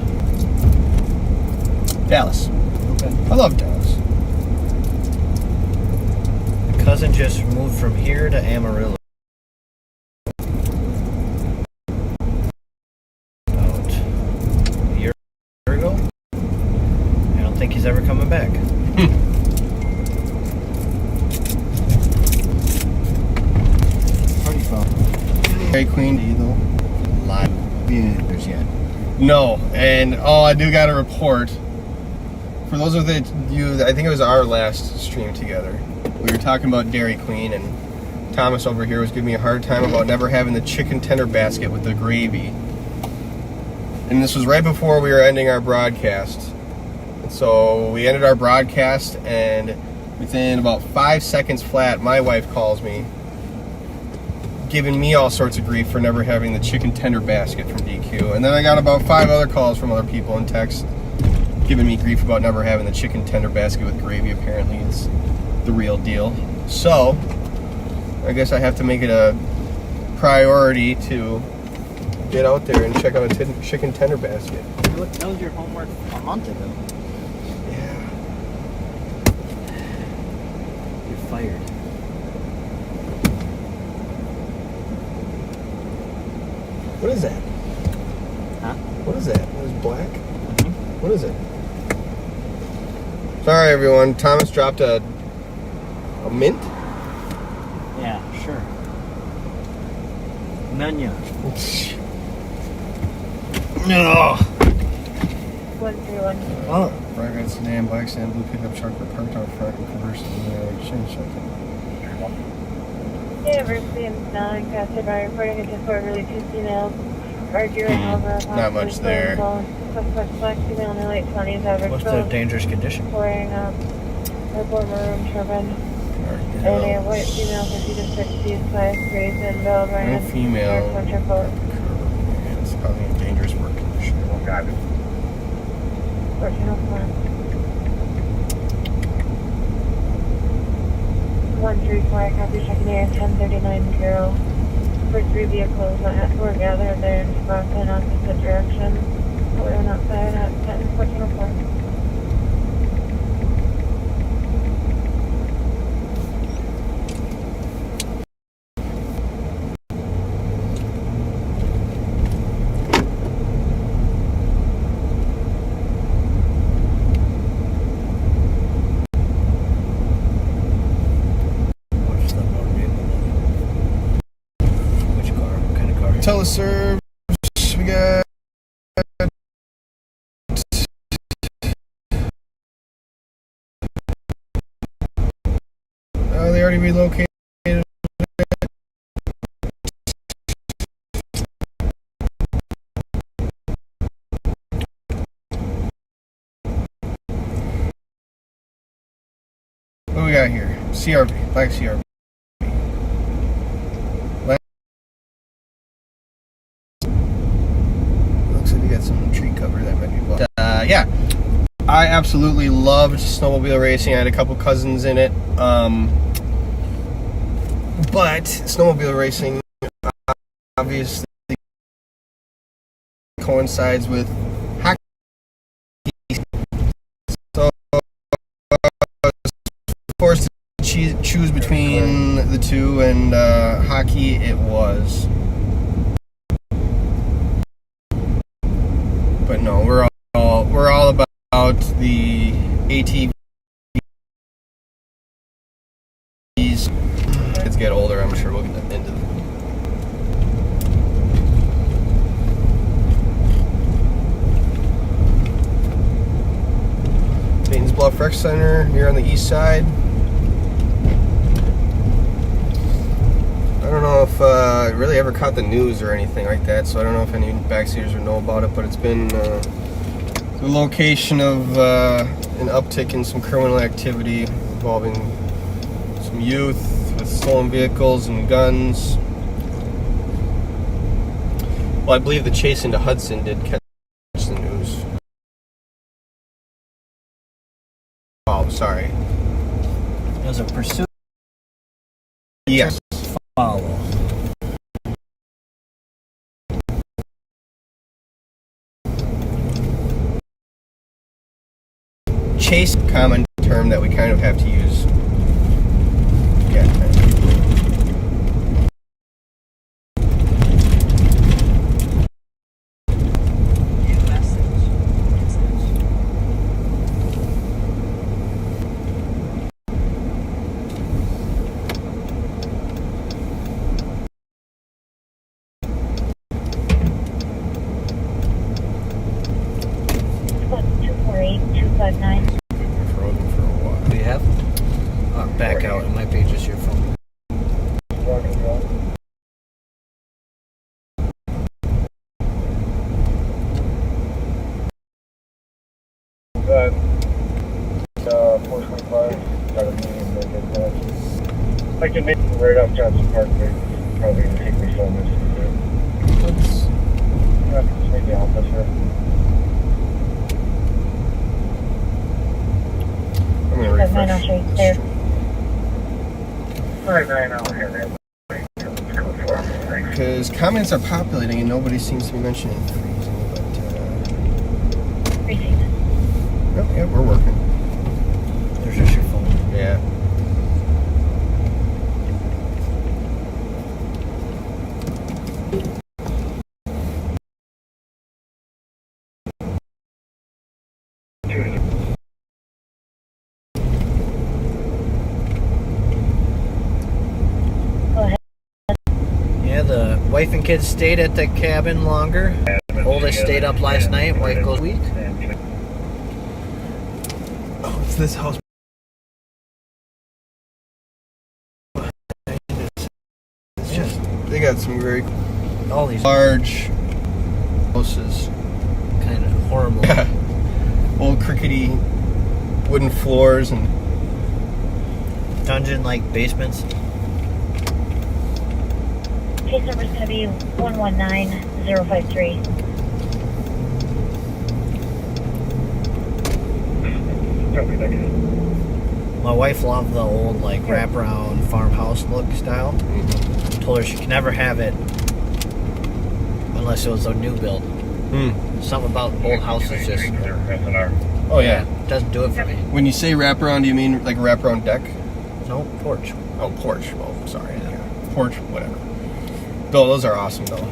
Dallas. Okay. I love Dallas. My cousin just moved from here to Amarillo. About a year ago. I don't think he's ever coming back. Party phone. Dairy Queen, either. Live there's yet. No, and I do got a report. For those of you, I think it was our last stream together. We were talking about Dairy Queen, and Thomas over here was giving me a hard time about never having the chicken tender basket with the gravy. And this was right before we were ending our broadcast. And so we ended our broadcast, and within about 5 seconds flat, my wife calls me, giving me all sorts of grief for never having the chicken tender basket from DQ. And then I got about 5 other calls from other people in text giving me grief about never having the chicken tender basket with gravy. Apparently it's the real deal. So I guess I have to make it a priority to get out there and check out a chicken tender basket. That was your homework a month ago. Yeah. You're fired. What is that? Huh? What is that? It was black? What is it? Sorry everyone, Thomas dropped a mint? Yeah, sure. Nanya. No. 131. Oh. Bright red sedan, black sedan, blue pickup truck with parked out front and conversion change something. University and non-casted by reporting a disorderly two females arguing over a Not much there. Suspect black female in the late 20s, average What's the dangerous condition? pouring purple maroon turban. And a white female 50 to 60 size raised and build wearing No female. winter coat. It's probably a dangerous work condition. Oh, God. 1404. 134, copy checking air 1039 For 3 vehicles were gathered there in spots in opposite directions. We went outside at 1404. What's the motor vehicle? Which car? What kind of car? Teleserve, we got. They already relocated. What do we got here? CRV, black CRV. Looks like we got some tree cover that might be blocked. Yeah, I absolutely loved snowmobile racing. I had a couple cousins in it. But snowmobile racing obviously coincides with hockey. So I was forced to choose between the two, and hockey it was. But no, we're all about the ATVs. Kids get older, I'm sure we'll get into them. Dayton's Bluff Rec Center here on the east side. I don't know if it really ever caught the news or anything like that, so I don't know if any backseaters would know about it, but it's been the location of an uptick in some criminal activity involving some youth with stolen vehicles and guns. Well, I believe the chase into Hudson did catch the news. Oh, sorry. It was a pursuit. Yes. Follow. Chase, common term that we kind of have to use. Yeah. Frozen for a while. Do you have? Back out. It might be just your phone. That 425 got a meeting to get that. I can make it right off Johnson Park, but it's probably gonna take me 4 minutes to do it. Let's maybe help us here. I'm gonna refresh. Alright, I'll have that. Because comments are populating and nobody seems to be mentioning freezing, but oh, yeah, we're working. There's just your phone. Yeah. Yeah, the wife and kids stayed at the cabin longer. Oldest stayed up last night. Wife goes week. Oh, it's this house. It's just, they got some very All these large houses. kind of horrible. Old crickety wooden floors and Dungeon-like basements. Case number is going to be 119053. My wife loved the old like wraparound farmhouse look style. Told her she could never have it unless it was a new build. Something about old houses just oh yeah. doesn't do it for me. When you say wraparound, do you mean like a wraparound deck? No porch. Oh, porch. Well, sorry. Yeah. Porch, whatever. Bill, those are awesome though.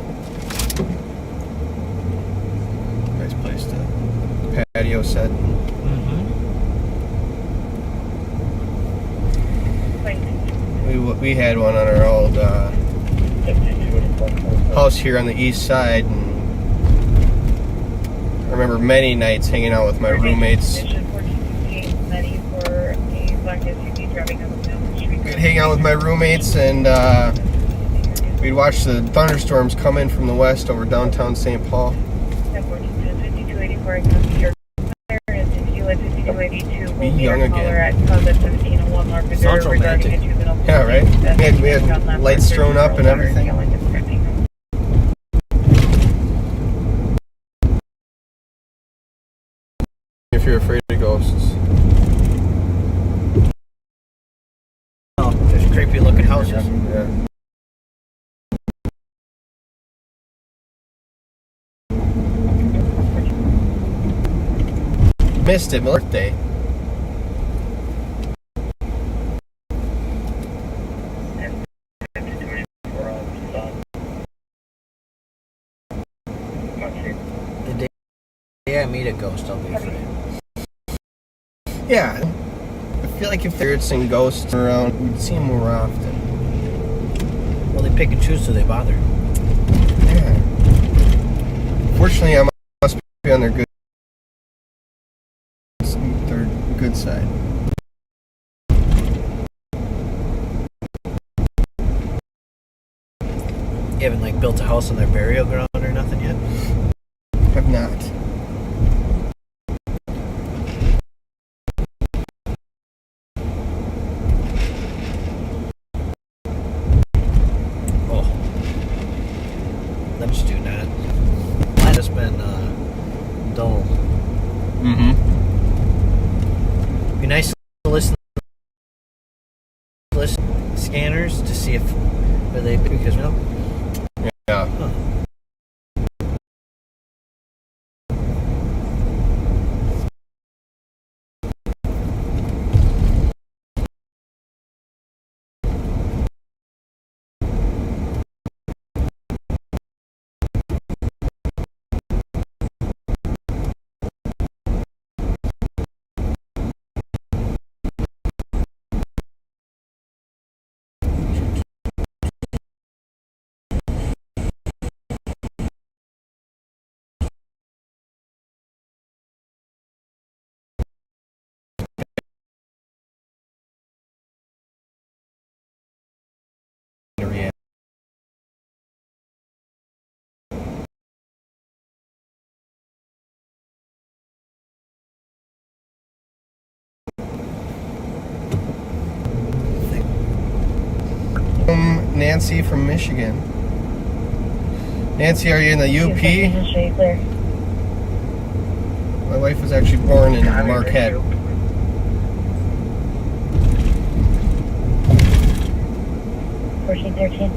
Nice place to patio set. We had one on our old house here on the east side, and I remember many nights hanging out with my roommates. We'd hang out with my roommates and we'd watch the thunderstorms come in from the west over downtown St. Paul. Be young again. Sounds romantic. Yeah, right? We had lights thrown up and everything. If you're afraid of ghosts. Oh, there's creepy looking house houses. Yeah. Missed it, my birthday. The day I meet a ghost, I'll be afraid. Yeah. I feel like if spirits and ghosts are around, we'd see them more often. Well, they pick and choose, so they bother. Yeah. Fortunately, I must be on their good side. You haven't like built a house on their burial ground or nothing yet? Have not. Oh. Let's do not. Mine has been dull. Mm-hmm. Be nice to listen scanners to see if they, because no. Yeah. Huh. Yeah. Nancy from Michigan. Nancy, are you in the UP? My wife was actually born in Marquette. 1413.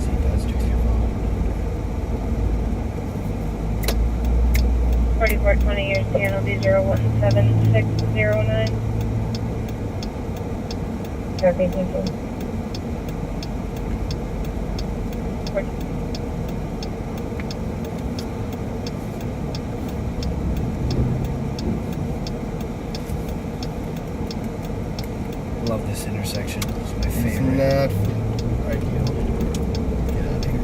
See, it does do your phone. 4420 years, CNLB 017609. Copy, thank you. Love this intersection. It's my It's favorite. not ideal. Get out of here.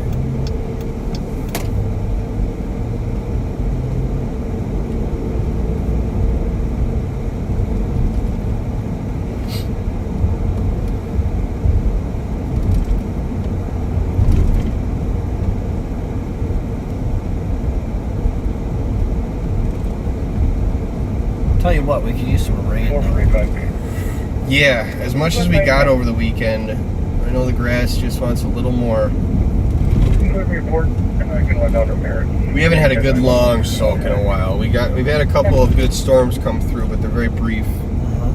Tell you what, we could use some rain. 445. Yeah, as much as we got over the weekend, I know the grass just wants a little more. Good report. I can let out a merit. We haven't had a good long soak in a while. We've had a couple of good storms come through, but they're very brief. Uh-huh.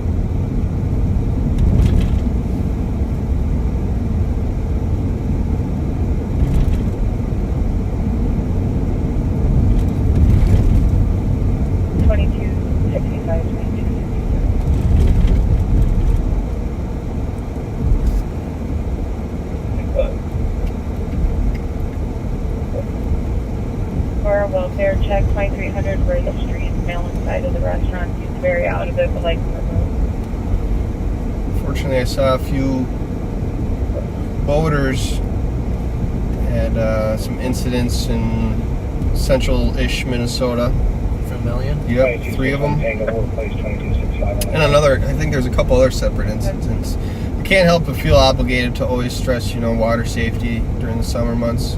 For a welfare check, 2300, we're in the street, mail inside of the restaurant. He's very out of it, but like, Fortunately, I saw a few boaters had some incidents in central-ish Minnesota. Familiar? Yep, 3 of them. And another, I think there's a couple other separate incidents. I can't help but feel obligated to always stress, water safety during the summer months.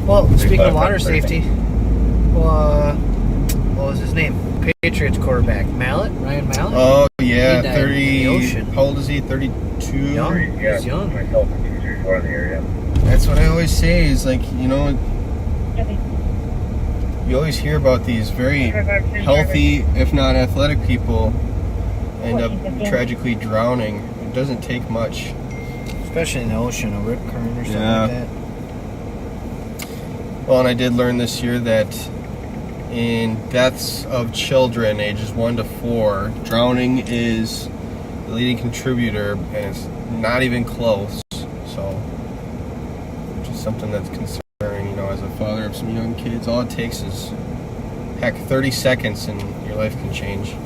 Well, speaking of water safety, what was his name? Patriots quarterback, Ryan Mallett? Oh, yeah, He died in the ocean. How old is he? 32? Young. Yeah, He's young. myself and teachers are in the area. That's what I always say is like, you you always hear about these very healthy, if not athletic people end up tragically drowning. It doesn't take much. Especially in the ocean, a rip current or something Yeah. like that. Well, and I did learn this year that in deaths of children ages 1 to 4, drowning is the leading contributor, and it's not even close. So, which is something that's concerning, you know, as a father of some young kids. All it takes is, heck, 30 seconds and your life can change.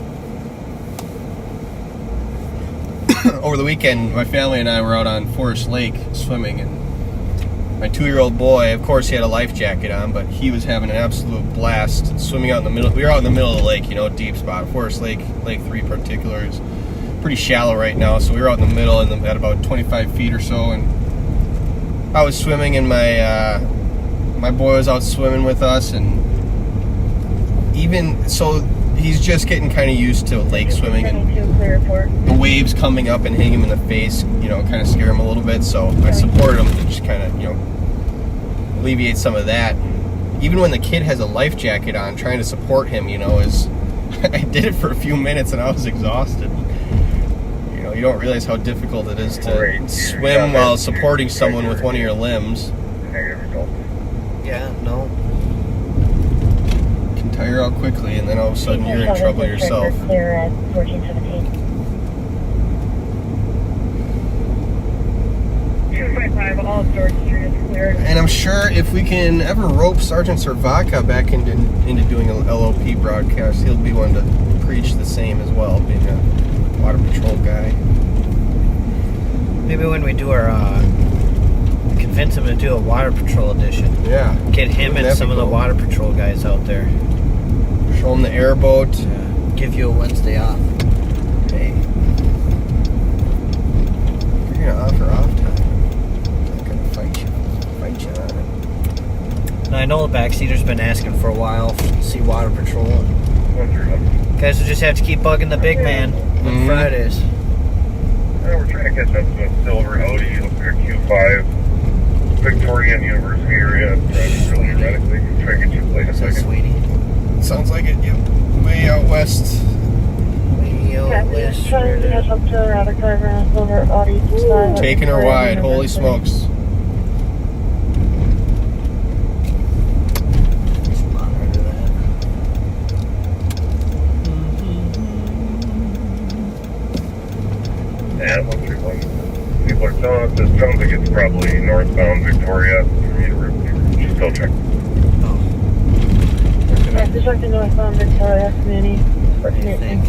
Over the weekend, my family and I were out on Forest Lake swimming, and my 2-year-old boy, of course, he had a life jacket on, but he was having an absolute blast swimming out in the middle. We were out in the middle of the lake, you know, deep spot. Forest Lake, Lake 3 in particular, is pretty shallow right now, so we were out in the middle and at about 25 feet or so, and I was swimming, and my boy was out swimming with us, and even so, he's just getting kind of used to lake swimming, and the waves coming up and hitting him in the face, you know, kind of scare him a little bit. So I supported him to just kind of, you know, alleviate some of that. Even when the kid has a life jacket on, trying to support him, you know, is I did it for a few minutes and I was exhausted. You know, you don't realize how difficult it is to swim while supporting someone with one of your limbs. Negative results. Yeah, no. You can tire out quickly, and then all of a sudden you're in trouble yourself. Clear at 1417. 255, all George Street is cleared. And I'm sure if we can ever rope Sergeant Servaca back into doing a LOP broadcast, he'll be one to preach the same as well, being a water patrol guy. Maybe when we do our, convince him to do a water patrol edition. Yeah. Get him Wouldn't and that some be of the cool? water patrol guys out there. Show him the airboat. Give you a Wednesday off. Hey. You're gonna offer off time. I'm not gonna fight you on it. Now, I know the backseater's been asking for a while to see water patrol. Guys will just have to keep bugging the big man on Fridays. We're trying to catch up to a silver Audi up there, Q5, Victoria and University area. Driving really erratically. Try to get you to play in a Is that second. sweetie? Sounds like it. Yep. Way out west. Way out west. Trying to catch up to a driver in a silver Audi Q5. Taking her wide. Holy smokes. Just monitor that. Yeah, 131. People are telling us it sounds like it's probably northbound Victoria from University. Just still check. Oh, Yeah, just like the northbound Victoria community. what do you think? I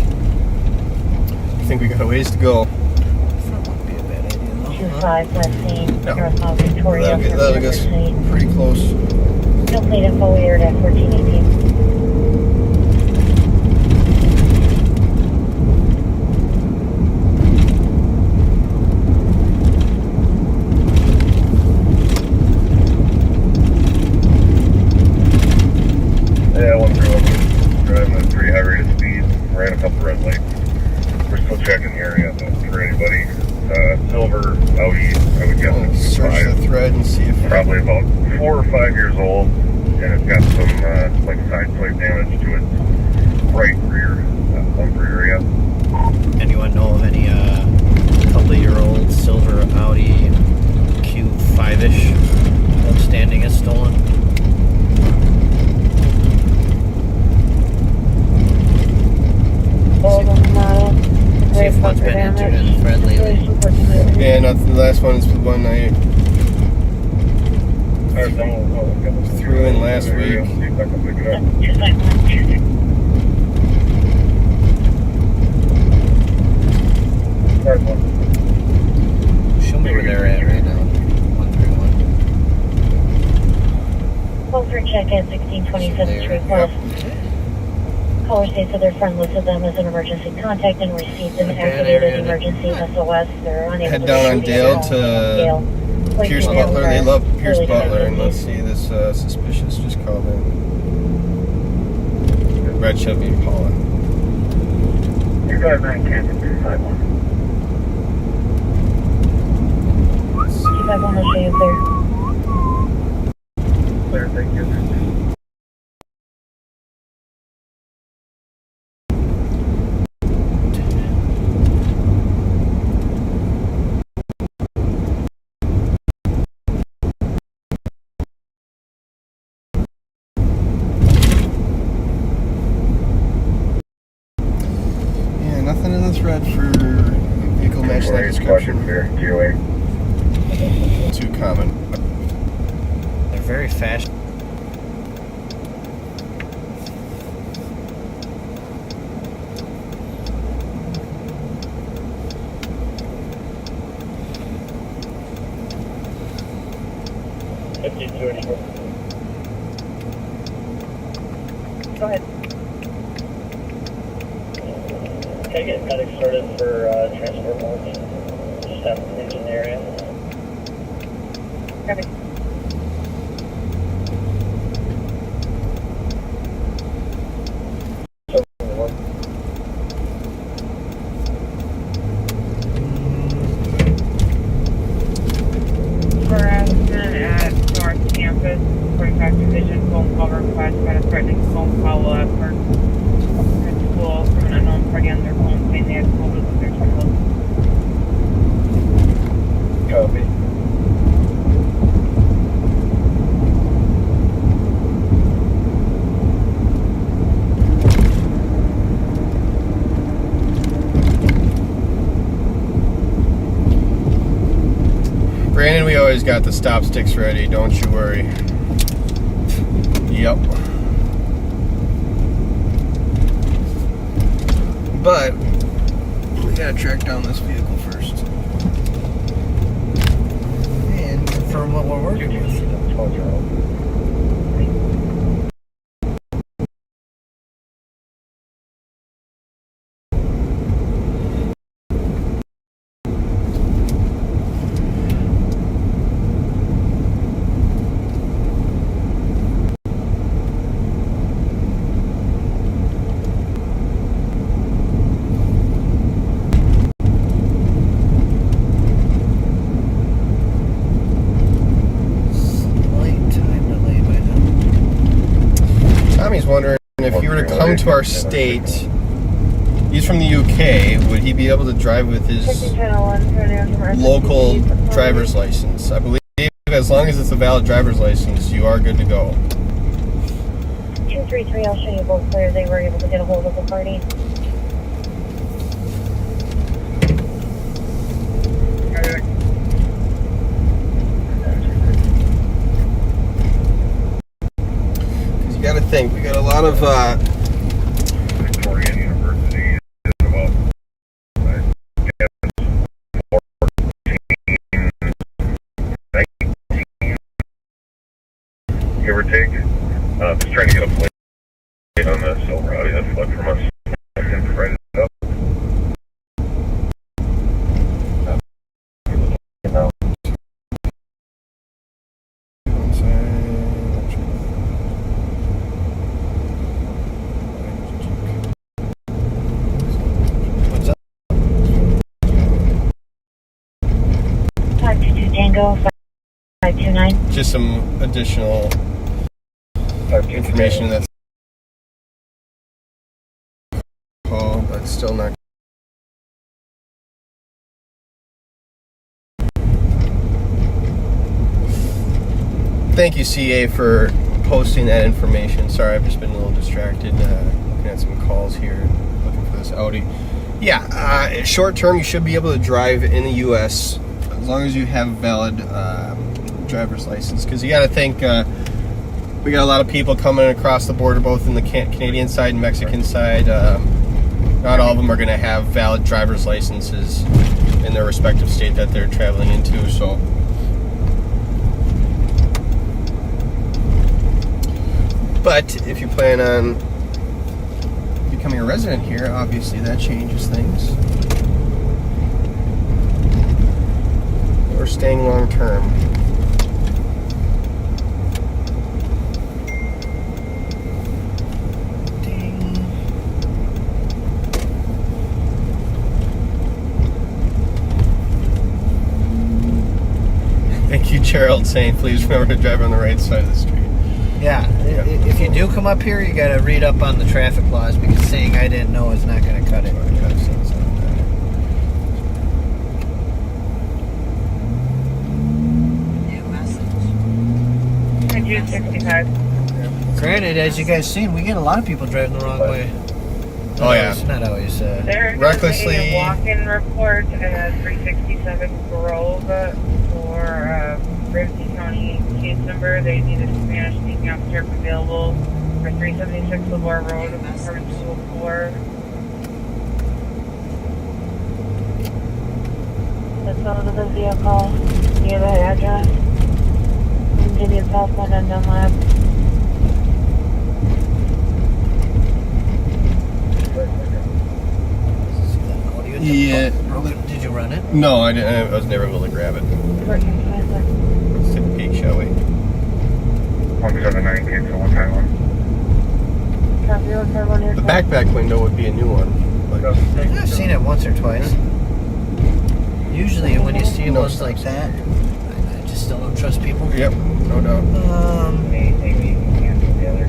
think we got a ways to go. That wouldn't be a bad idea, though. 25 Westing, No. northbound Victoria. That'll get us pretty close. Complete info weird at 1418. Yeah, 131. Driving at pretty high rate of speed. Ran a couple red lights. We're still checking the area, but for anybody, silver Audi, I would guess I'll it's search the 5. thread and see if Probably about 4 or 5 years old, and it's got some like side plate damage to its right rear bumper area. Anyone know of any couple-year-old silver Audi Q5-ish outstanding is stolen? See if one's been entered in the thread lately. Yeah, nothing. The last one is the one I threw in last week. See if I can pick it up. Hard one. Show me where they're at right now. 131. Call for check at 1627 Street Plus. Caller states that their friend listed them as an emergency contact and received an activated emergency SOS. They're unable Head to down on reach Dale Dale. to Dale. Place Pierce Dale Butler. They for love Pierce early Butler, and emergency. let's see, this suspicious just called in. Red Chevy Impala. You got 9 Canton 251. 251 will show you clear. Clear, thank you. nothing in the thread for vehicle match that description. Here, QA. Too common. They're very fast. Go ahead. Can I get medic started for transport mode? Just have an engine in the area. Copy. Harassment at North Campus, 45 Division, phone call request, got a threatening phone call at school from an unknown party on their phone saying they had photos of their child. Copy. Brandon, we always got the stop sticks ready, don't you worry. Yep. But we gotta track down this vehicle first. And confirm what we're working with. Tommy's wondering if he were to come to our state, he's from the UK, would he be able to drive with his local driver's license? I believe as long as it's a valid driver's license, you are good to go. 233, I'll show you both clear. They were able to get a hold of the party. You gotta think, we got a lot of Victoria University is about 14, 19, give or take. Just trying to get a plate on the silver Audi that fled from us and provide it up. Tango 529. just some additional information that's call, but still not. Thank you, CA, for posting that information. Sorry, I've just been a little distracted looking at some calls here, looking for this Audi. Yeah, short term, you should be able to drive in the U.S. as long as you have a valid driver's license. Because you got to think, we got a lot of people coming across the border, both in the Canadian side and Mexican side. Not all of them are going to have valid driver's licenses in their respective state that they're traveling into. So, but if you plan on becoming a resident here, obviously that changes things. Or staying long term. Thank you, Gerald, saying please remember to drive on the right side of the street. Yeah, if you do come up here, you got to read up on the traffic laws, because saying I didn't know is not going to cut it. June 65. Granted, as you guys seen, we get a lot of people driving the wrong way. Oh, yeah. Not always. There's Recklessly- a walk-in report at 367 Grove for Ramsey County case number. They need a Spanish speaking officer if available for 376 Lavore Road, apartment 204. The phone of the vehicle near the address. Continued southbound on Dunlap. See that audio? Yeah. Broken. Did you run it? No, I didn't. I was never able to grab it. Let's take a peek, shall we? 179 kids, so one time one. The backpack window would be a new one. But I've seen it once or twice. Usually, when you see No ones like that, I just still don't trust people. yep, no doubt.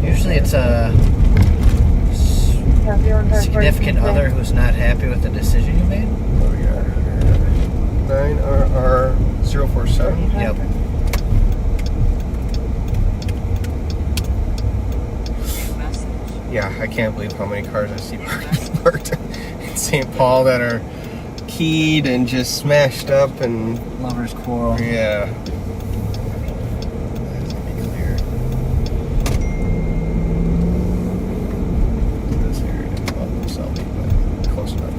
Usually, it's a significant other who's not happy with the decision you made. What do we got here? 9RR047. Yep. Yeah, I can't believe how many cars I see parked in St. Paul that are keyed and just smashed up and Lovers quarrel. yeah. That is gonna be clear. This area, well, Selby, but close enough.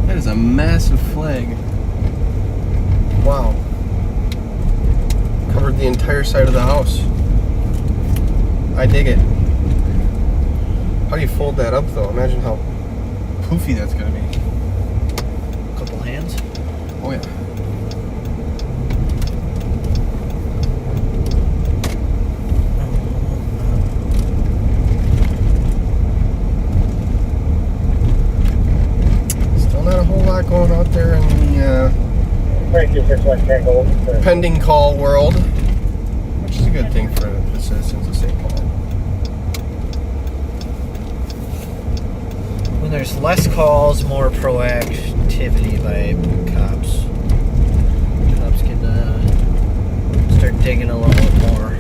That is a massive flag. Wow. Covered the entire side of the house. I dig it. How do you fold that up though? Imagine how poofy that's gonna be. Couple hands. Oh yeah. Still not a whole lot going out there in the 2261 Tango. pending call world, which is a good thing for the citizens of St. Paul. When there's less calls, more proactivity by cops. Cops can start digging a little bit more.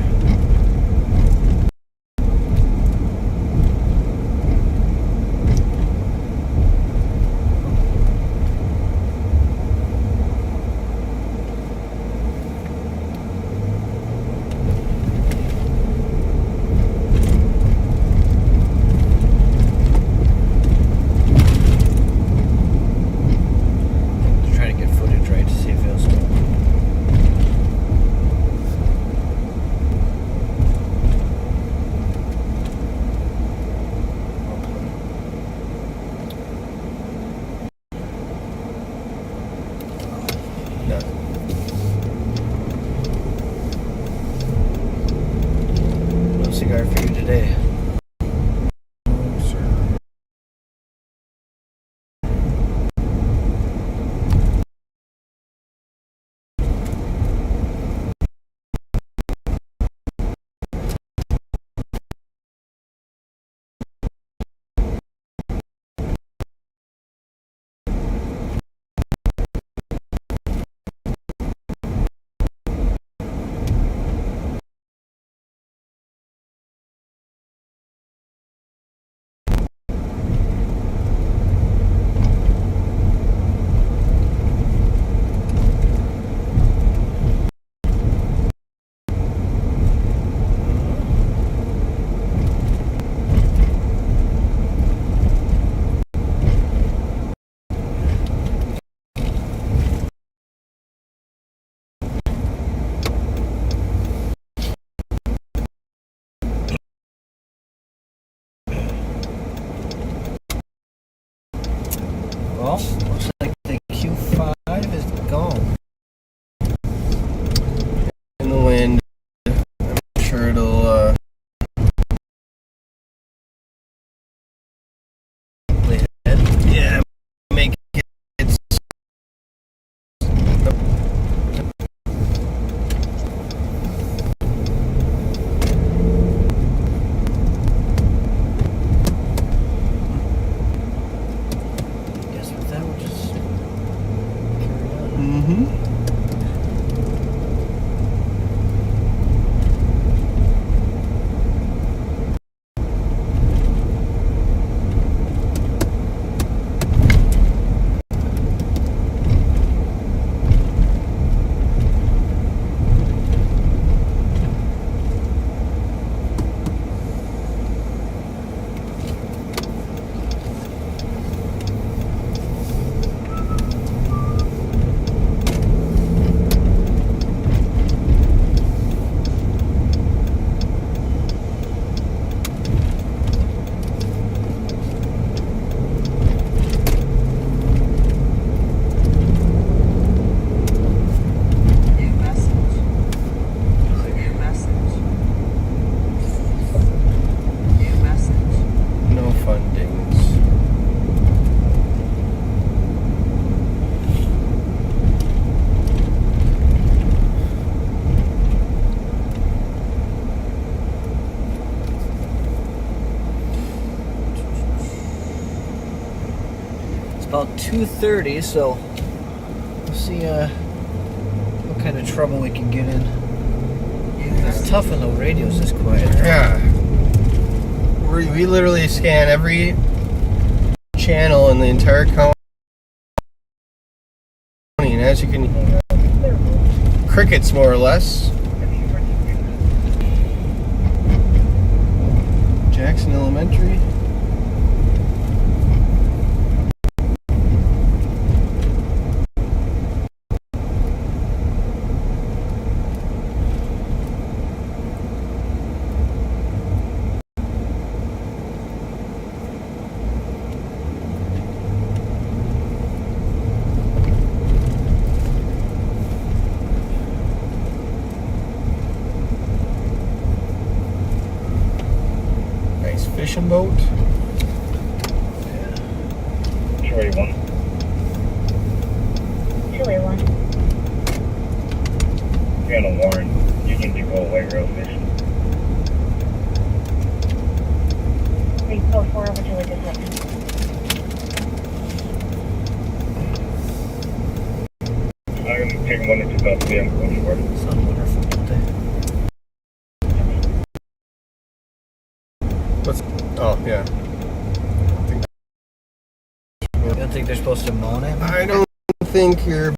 Trying to get footage right to see if it'll still. No cigar for you today. about 2:30, so we'll see what kind of trouble we can get in. It's tough when the radio's this quiet. Yeah. We literally scan every channel in the entire county, and as you can, crickets more or less. Jackson Elementary. Nice fishing boat. Troy 1. 2A1. Channel Warren, you need to go away real fishing. 304, would you like a second? I'm taking 1 to 2,000 PM going forward. Sound wonderful, don't they? Oh, yeah. You don't think they're supposed to moan it? I don't think you're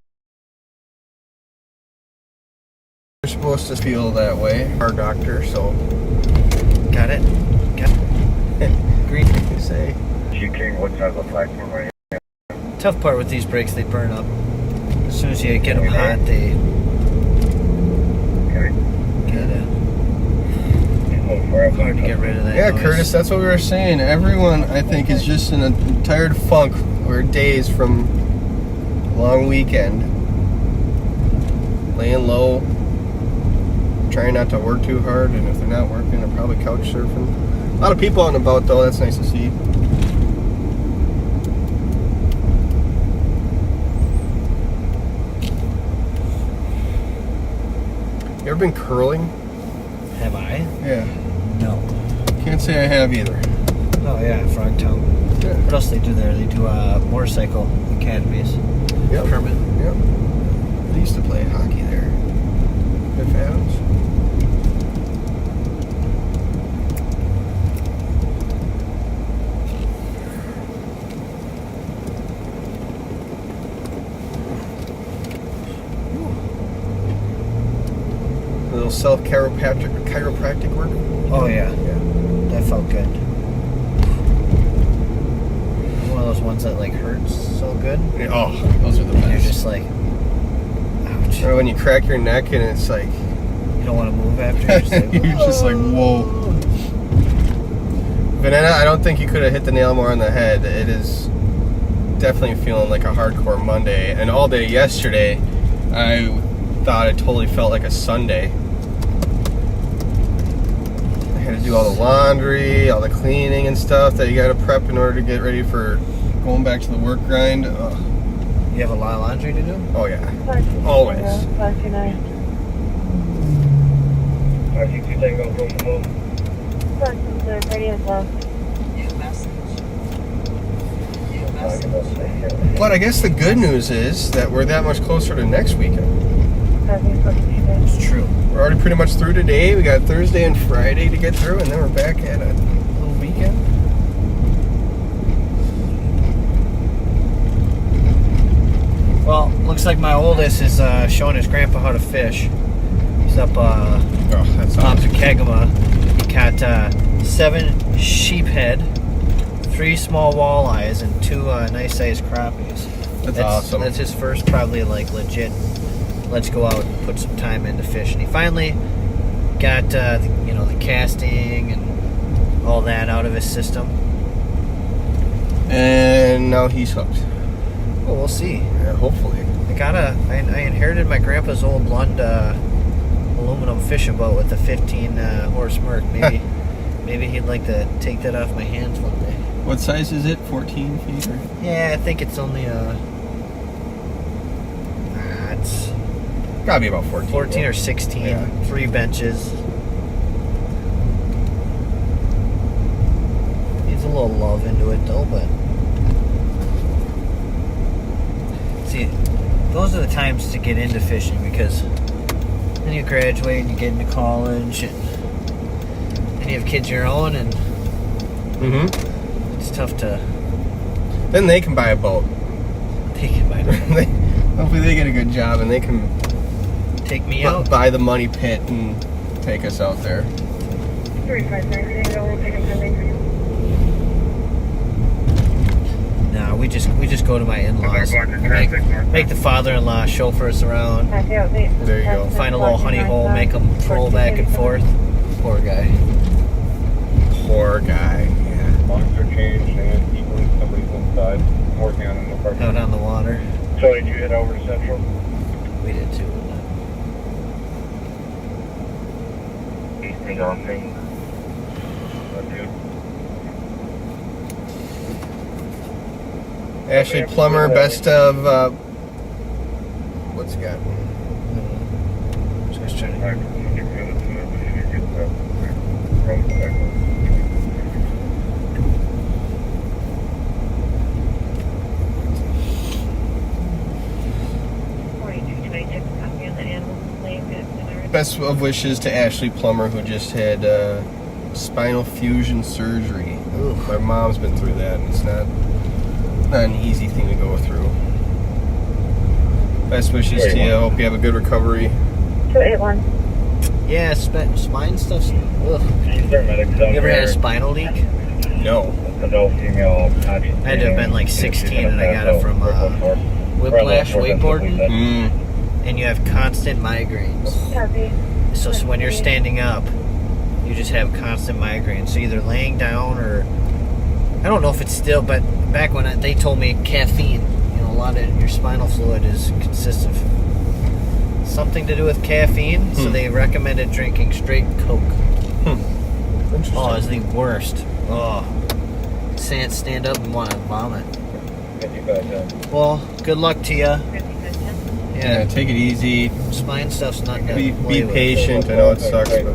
supposed to feel that way. Our doctor, so Got it? Got it. Green. you say. GK, what size of platform are you? Tough part with these brakes, they burn up. As soon as you get them hot, they Okay. get hard to get rid of that Yeah, noise. Curtis, that's what we were saying. Everyone, I think, is just in a tired funk or days from a long weekend. Laying low, trying not to work too hard, and if they're not working, they're probably couch surfing. A lot of people out and about, though. That's nice to see. You ever been curling? Have I? Yeah. No. Can't say I have either. Oh yeah, Frogtown. Yeah. What else they do there? They do motorcycle academies. Yep. Permit. Yep. They used to play hockey there. Good fans. A little chiropractic work. Oh yeah, Yeah. that felt good. One of those ones that like hurts so good. Yeah, oh, those are the You're best. just like, ouch. Or when you crack your neck and it's like, You don't want to move after. You're just like, you're just like, whoa. Vanessa, I don't think you could have hit the nail more on the head. It is definitely feeling like a hardcore Monday. And all day yesterday, I thought it totally felt like a Sunday. I had to do all the laundry, all the cleaning and stuff that you got to prep in order to get ready for going back to the work grind. Ugh. You have a lot of laundry to do? Oh, yeah. Always. 529. 562 Tango, go from home. The radio's low. But I guess the good news is that we're that much closer to next weekend. It's true. We're already pretty much through today. We got Thursday and Friday to get through, and then we're back at a little weekend. Well, looks like my oldest is showing his grandpa how to fish. He's up Oh, that's opposite Kegama. He caught 7 sheephead, 3 small walleyes, and 2 nice-sized crappies. That's awesome. That's his first, probably like legit. Let's go out and put some time into fishing. He finally got the casting and all that out of his system. And now he's hooked. Well, we'll see. Yeah, hopefully. I inherited my grandpa's old Lund aluminum fishing boat with a 15 horse Merc. Maybe he'd like to take that off my hands one day. What size is it? 14 feet? Or? Yeah, I think it's only it's Gotta be about 14. 14 yeah. or 16. Yeah. 3 benches. Needs a little love into it though, but times to get into fishing because then you graduate and you get into college and you have kids of your own, and it's tough to. Then they can buy a boat. They can buy it. Hopefully they get a good job and they can Take me out. buy the money pit and take us out there. 3590, go pick up pending. No, we just go to my in-laws. Make the father-in-law chauffeur us around. There you go. Find a little honey hole, make them troll back and forth. Poor guy. Poor guy. Yeah. Locks are changed and equally somebody's inside. I'm working on it in the park. Out on the water. So did you head over to Central? We did too. Eastern on thing. That's good. Ashley Plummer, best of. What's he got? Just trying I to. can get rid of it, but you get that from the back. Best of wishes to Ashley Plummer, who just had spinal fusion surgery. Ooh. My mom's been through that, and it's not an easy thing to go through. Best wishes to you. Hope you have a good recovery. 281. Yeah, spine stuff's. Ugh. You ever had a spinal leak? No. Adult female. I had to have been like 16 and I got it from whiplash wakeboarding, and you have constant migraines. Copy. So when you're standing up, you just have constant migraines. So either laying down or I don't know if it's still, but back when they told me caffeine, a lot of your spinal fluid consists of something to do with caffeine. So they recommended drinking straight Coke. Interesting. Oh, it's the worst. Oh, stand up and want to vomit. Well, good luck to you. Yeah, take it easy. Spine stuff's not to Be play with. patient. I know it sucks, but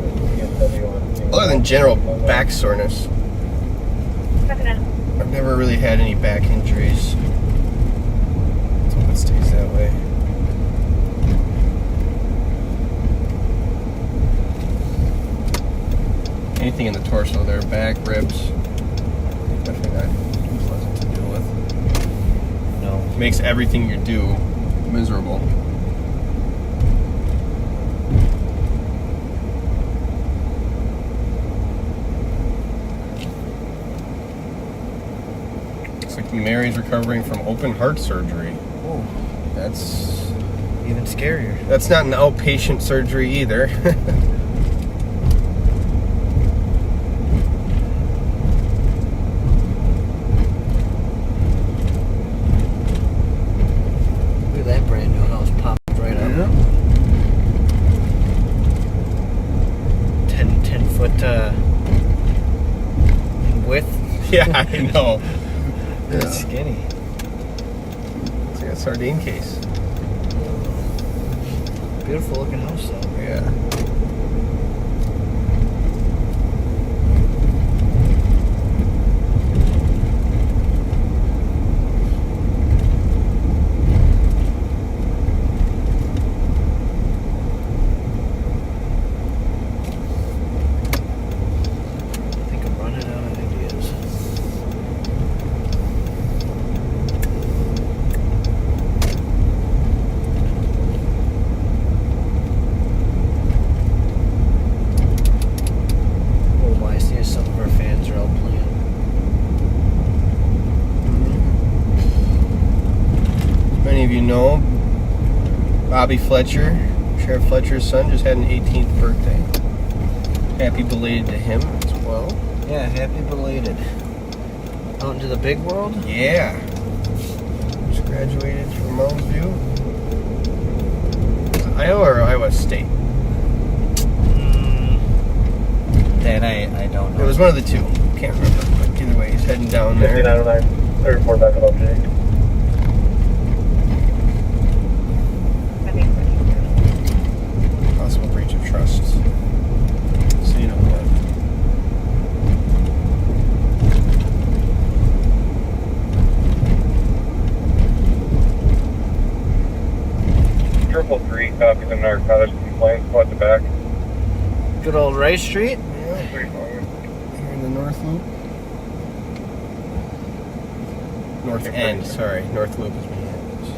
other than general back soreness, I've never really had any back injuries. Let's hope it stays that way. Anything in the torso there, back, ribs, definitely not pleasant to deal with. No. Makes everything you do miserable. Looks like Mary's recovering from open heart surgery. Oh, That's even scarier. That's not an outpatient surgery either. Look at that brand new house popped right up. 10 foot in width. Yeah, I know. It's skinny. It's like a sardine case. Beautiful looking house though. Yeah. I think I'm running out of ideas. Oh my, I see some of our fans are out playing. Many of you know, Bobby Fletcher, Sheriff Fletcher's son, just had an 18th birthday. Happy belated to him as well. Yeah, happy belated. Out into the big world? Yeah. Just graduated from Mountain View. Iowa or Iowa State? That I don't know. It was one of the two. Can't remember. But either way, he's heading down there. 5909. I report back on update. Possible breach of trust. So you know what. copy the narcotics complaint spot the back. Good old Rice Street. Yeah, Pretty fine. here in the North Loop. North End, sorry. North Loop is Minneapolis.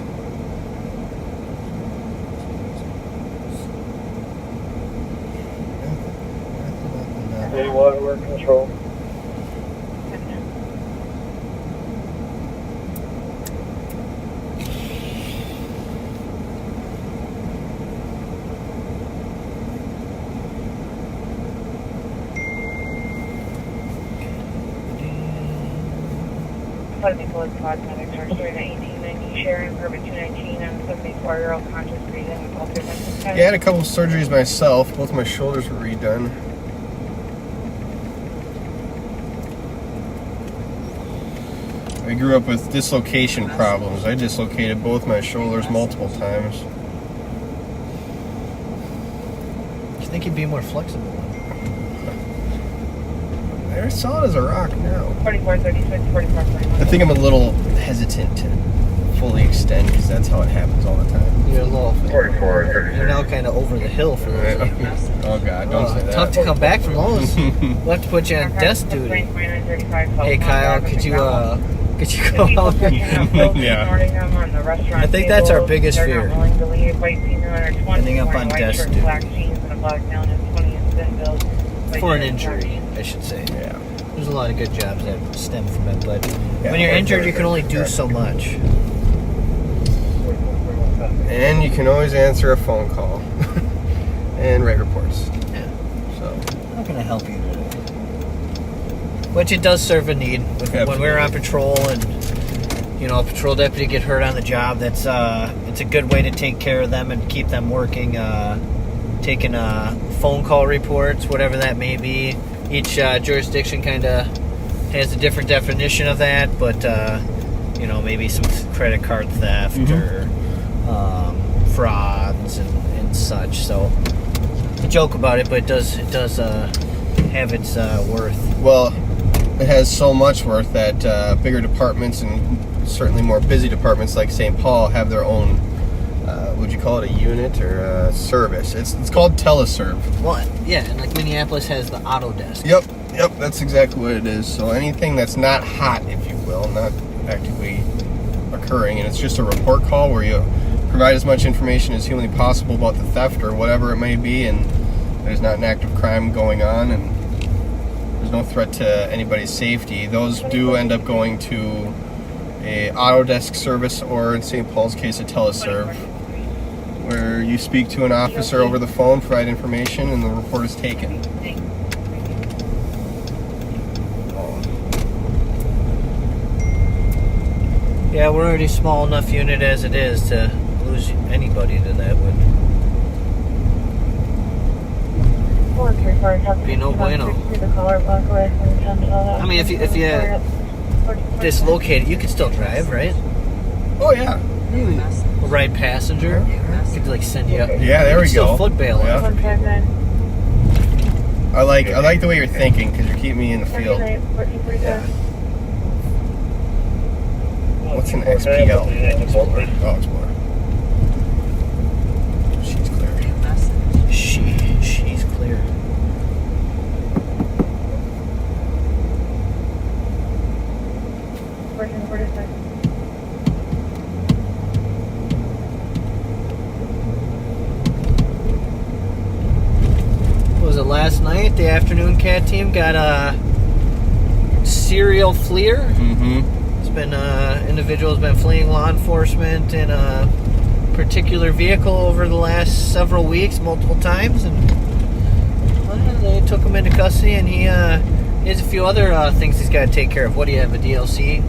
Any waterwork control? Clinical cosmetics are storing at 1890 Sharon, permit 219 on 74-year-old conscious breathing with altered mental Yeah, I had a couple surgeries myself. Both my shoulders were redone. I grew up with dislocation problems. I dislocated both my shoulders multiple times. You think you'd be more flexible? They're solid as a rock now. 4436, 4441. I think I'm a little hesitant to fully extend because that's how it happens all the time. You're a little. 44, You're now kind of over the hill for those. Of you. Oh God, don't say that. Tough to come back from those. We'll have to put you on desk duty. Hey Kyle, could you go out? Yeah. I think that's our biggest fear. Ending up on desk duty. For an injury, I should say. Yeah. There's a lot of good jobs that stem from it, but when you're injured, you can only do so much. And you can always answer a phone call and write reports. Yeah. So How can I help you today? Which it does serve a need. When we're on patrol and a patrol deputy get hurt on the job, it's a good way to take care of them and keep them working. Taking phone call reports, whatever that may be. Each jurisdiction kind of has a different definition of that, but maybe some credit card theft or frauds and such. So I joke about it, but it does have its worth. well, it has so much worth that bigger departments and certainly more busy departments like St. Paul have their own. Would you call it a unit or a service? It's called teleserve. Well, yeah, and like Minneapolis has the auto desk. Yep, that's exactly what it is. So anything that's not hot, if you will, not actively occurring, and it's just a report call where you provide as much information as humanly possible about the theft or whatever it may be, and there's not an active crime going on, and there's no threat to anybody's safety. Those do end up going to a auto desk service, or in St. Paul's case, a teleserve, where you speak to an officer over the phone, provide information, and the report is taken. Yeah, we're already a small enough unit as it is to lose anybody to that would be no bueno. I mean, if you dislocate it, you could still drive, right? Oh yeah. Or ride passenger. Could like send you up. Yeah, there we still go. Foot bail. Yeah. I like the way you're thinking because you're keeping me in the field. Yeah. What's an XPL? Explorer. Oh, Explorer. She's clear. She's clear. Was it last night? The afternoon cat team got a serial fleer. Mm-hmm. It's been individuals been fleeing law enforcement in a particular vehicle over the last several weeks, multiple times, and they took him into custody. And he has a few other things he's got to take care of. What do you have? A DLC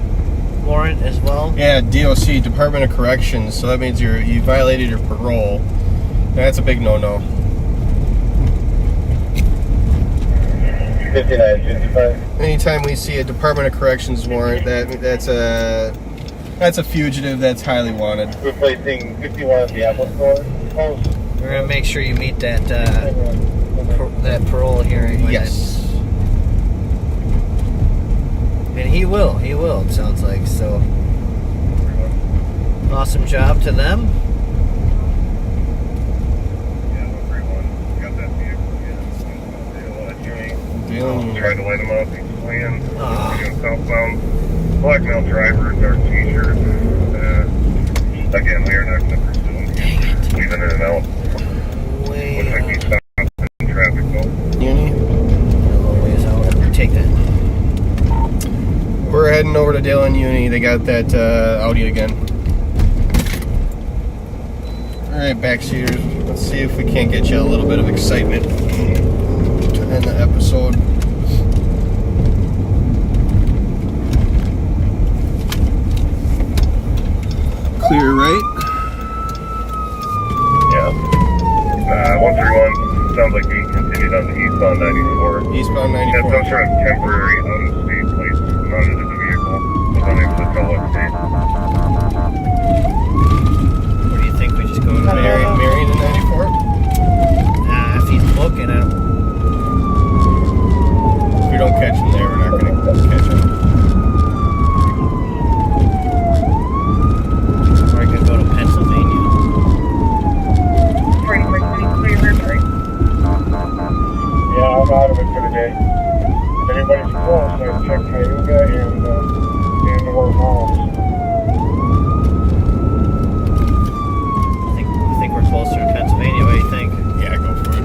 warrant as well? Yeah, DOC, Department of Corrections. So that means you violated your parole. That's a big no-no. 5955. Anytime we see a Department of Corrections warrant, that's a fugitive that's highly wanted. Replacing 51 at the Apple Store. We're gonna make sure you meet that that parole hearing. when Yes. And he will, it sounds like. So, awesome job to them. Tried to light him up. He's fleeing. Oh. He's southbound. Black male driver, dark t-shirt. Again, we are not going to pursue him. Leaving in and out. Way Looks like he's stopped in traffic though. Uni. a little ways out. Take that. We're heading over to Dale and Uni. They got that Audi again. Alright, backseaters. Let's see if we can't get you a little bit of excitement to end the episode. Clear right. Yeah. 131. Sounds like he continued on the eastbound 94. Eastbound Had 94. some sort of temporary out-of-state place mounted in the vehicle. Was unable to tell what state. What do you think? We just go to Marion in 94. Nah, if he's looking at him. If we don't catch him there, we're not going to catch him. Or I could go to Pennsylvania. Yeah, I'm out of it for the day. If anybody's close, I'd check Cayuga and or Falls. I think we're closer to Pennsylvania. What do you think? Yeah, go for it.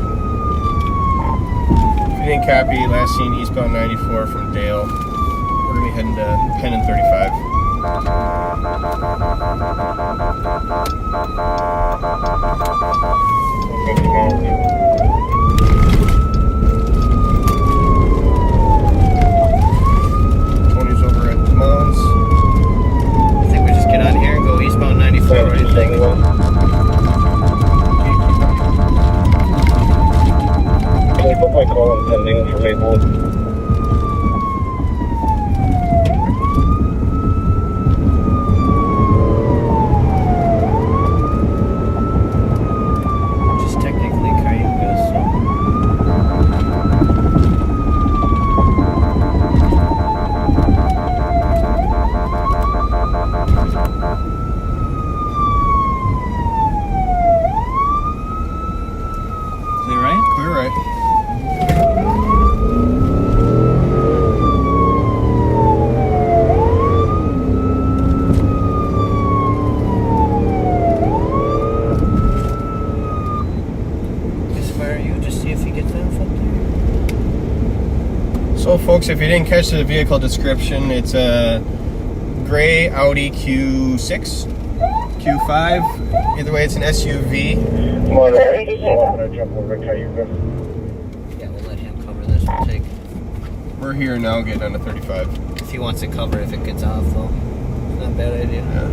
If you didn't copy, last seen eastbound 94 from Dale. We're going to be heading to Penn and 35. Tony's over at the Mounds. I think we just get on here and go eastbound 94. What do you think? Can you put my call on pending for Maplewood? Just technically Cayuga, so. Clear right? Clear right. Just fire you, just see if he gets that from there. So, folks, if you didn't catch the vehicle description, it's a gray Audi Q6, Q5. Either way, it's an SUV. Come on, I'm gonna jump over to Cayuga. Yeah, we'll let him cover this. We'll take. We're here now, getting on to 35. If he wants to cover, if it gets off, though. Not a bad idea. Yeah.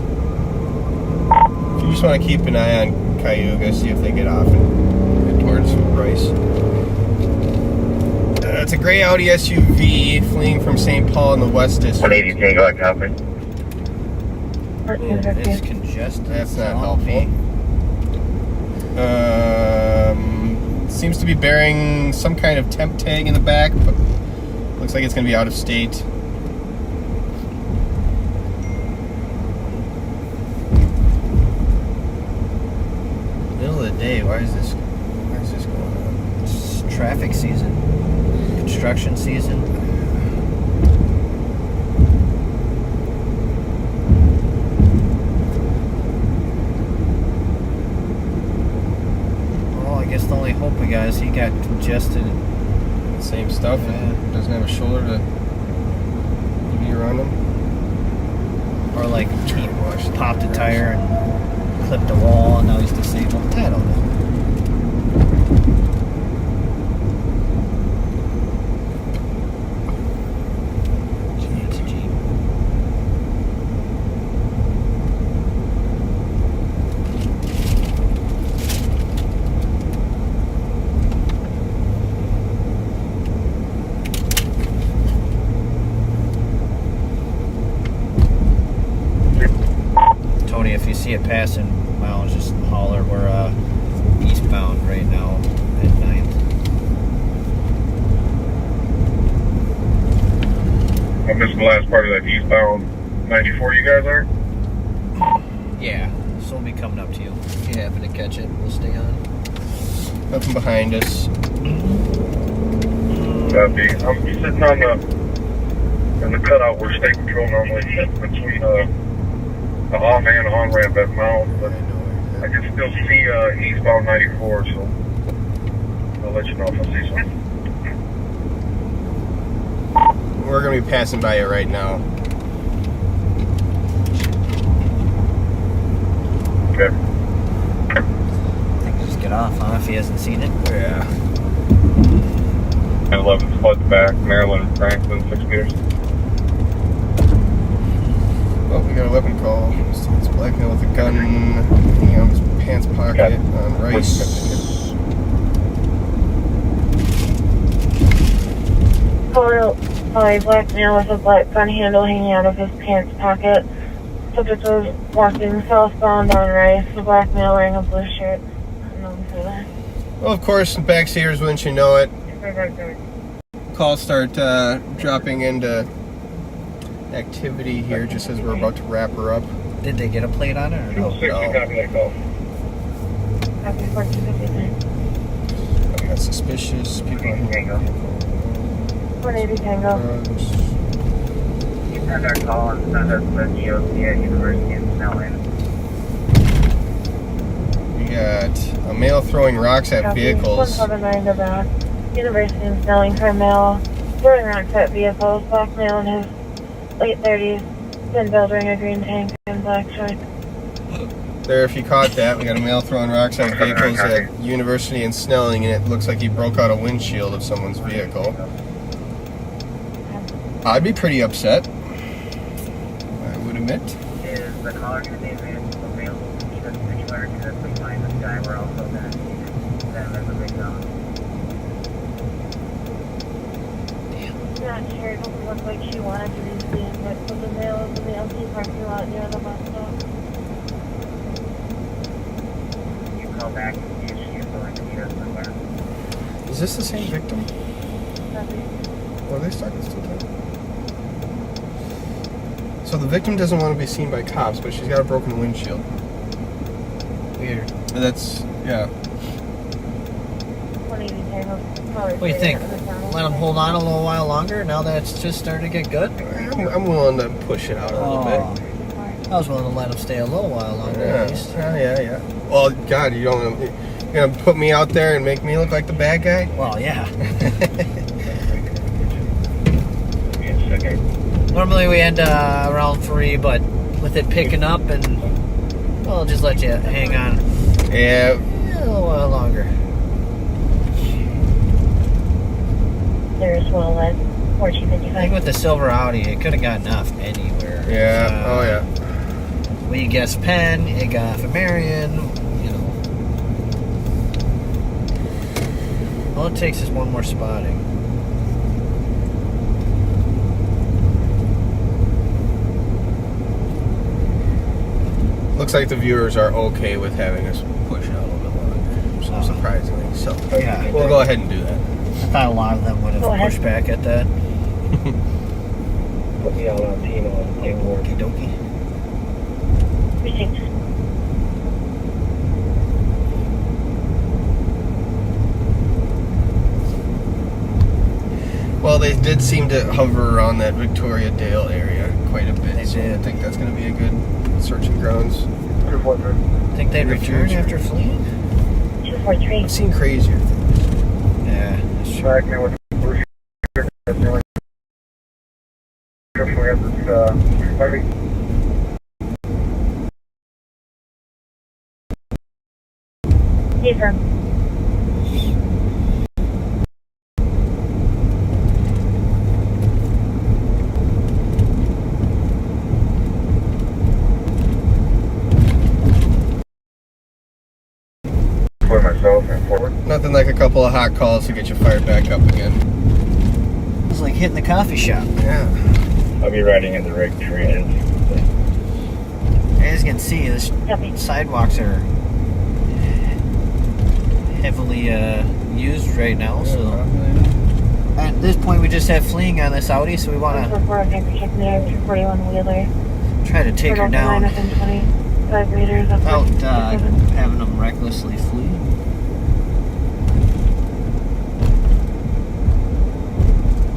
If you just want to keep an eye on Cayuga, see if they get off and head towards Rice. It's a gray Audi SUV fleeing from St. Paul in the West District. 180 Tango, copy. It's congested. That's not Sloppy. helpful. Seems to be bearing some kind of temp tag in the back, but looks like it's going to be out of state. Middle of the day. Why is this going on? It's traffic season. Construction season. Well, I guess the only hope we got is he got congested. Same stuff. Yeah. Doesn't have a shoulder to be around him. Or like he popped a tire and clipped a wall and now he's disabled. I don't know. Gee, it's a Jeep. Tony, if you see it passing miles, just holler. We're eastbound right now at 9th. I missed the last part of that eastbound 94 you guys are? Yeah, so we'll be coming up to you. If you happen to catch it, we'll stay on. Nothing behind us. Copy. I'm sitting on the cutout where state patrol normally sits between the off and on ramp at Mount, but I can still see eastbound 94, so I'll let you know if I see something. We're going to be passing by it right now. Okay. I think just get off, huh? If he hasn't seen it. Yeah. 11 floods back, Maryland, Franklin, 6 meters. Oh, we got an 11 call. It's black male with a gun hanging out of his pants pocket on Rice. Hi, black male with a black gun handle hanging out of his pants pocket. Subject was walking southbound on Rice. The black male wearing a blue shirt. Well, of course, the backseaters, wouldn't you know it, calls start dropping into activity here just as we're about to wrap her up. Did they get a plate on it or no? 60, copy that call. Copy 1453. We got suspicious people on here. 180 Tango. You send our call and send us the DOC at University in Snelling. We got a male throwing rocks at Copy. vehicles. 179 to back. University in Snelling, crime male. Throwing rocks at vehicles. Black male in his late 30s. Thin build wearing a green tank and black shorts. There, if you caught that, we got a male throwing rocks at vehicles at University in Snelling, and it looks like he broke out a windshield of someone's vehicle. I'd be pretty upset, I would admit. Is the caller to the available to keep us particular because if we find this guy, we're also going to need them as a big zone. Not sure, it doesn't look like she wanted to be seen, but the male is in the LT parking lot near the bus stop. You call back and see if she is willing to meet us somewhere. Is this the same victim? Copy. Or are they starting still talking? So the victim doesn't want to be seen by cops, but she's got a broken windshield. Weird. And that's, yeah. 180 Tango. What do you think? Let them hold on a little while longer now that it's just starting to get good? I'm willing to push it out a little bit. I was willing to let them stay a little while longer at least. Yeah. Well, God, you're gonna put me out there and make me look like the bad guy? Well, yeah. Be a second. Normally we end around 3, but with it picking up, and well, I'll just let you hang on Yeah. a little while longer. There's well at I think 1455. with the silver Audi, it could have gotten off anywhere. Yeah. Oh, yeah. We guessed Penn, it got off of Marion, you know. All it takes is one more spotting. Looks like the viewers are okay with having us push out a little bit longer, so surprisingly. So Yeah. we'll go ahead and do that. I thought a lot of them would have Go ahead. pushed back at that. Put me out on Tino and Okie dokie. Precinct. Well, they did seem to hover around that Victoria Dale area quite a bit. They so I did. think that's going to be a good searching grounds. Think they'd In the return future. after fleeing? 243. I've seen crazier things. Yeah, that's true. Back there with the blue shirt. That's the only shirt we have this party. Affirm. For myself and forward. Nothing like a couple of hot calls to get you fired back up again. It's like hitting the coffee shop. Yeah. I'll be riding in the rig train. As you can see, the Copy. sidewalks are heavily used right now. So at this point, we just have fleeing on this Audi, so we want to 144 Handkerchief there, 241 Wheeler. try to take her down Within 25 meters up without to 7. having them recklessly flee.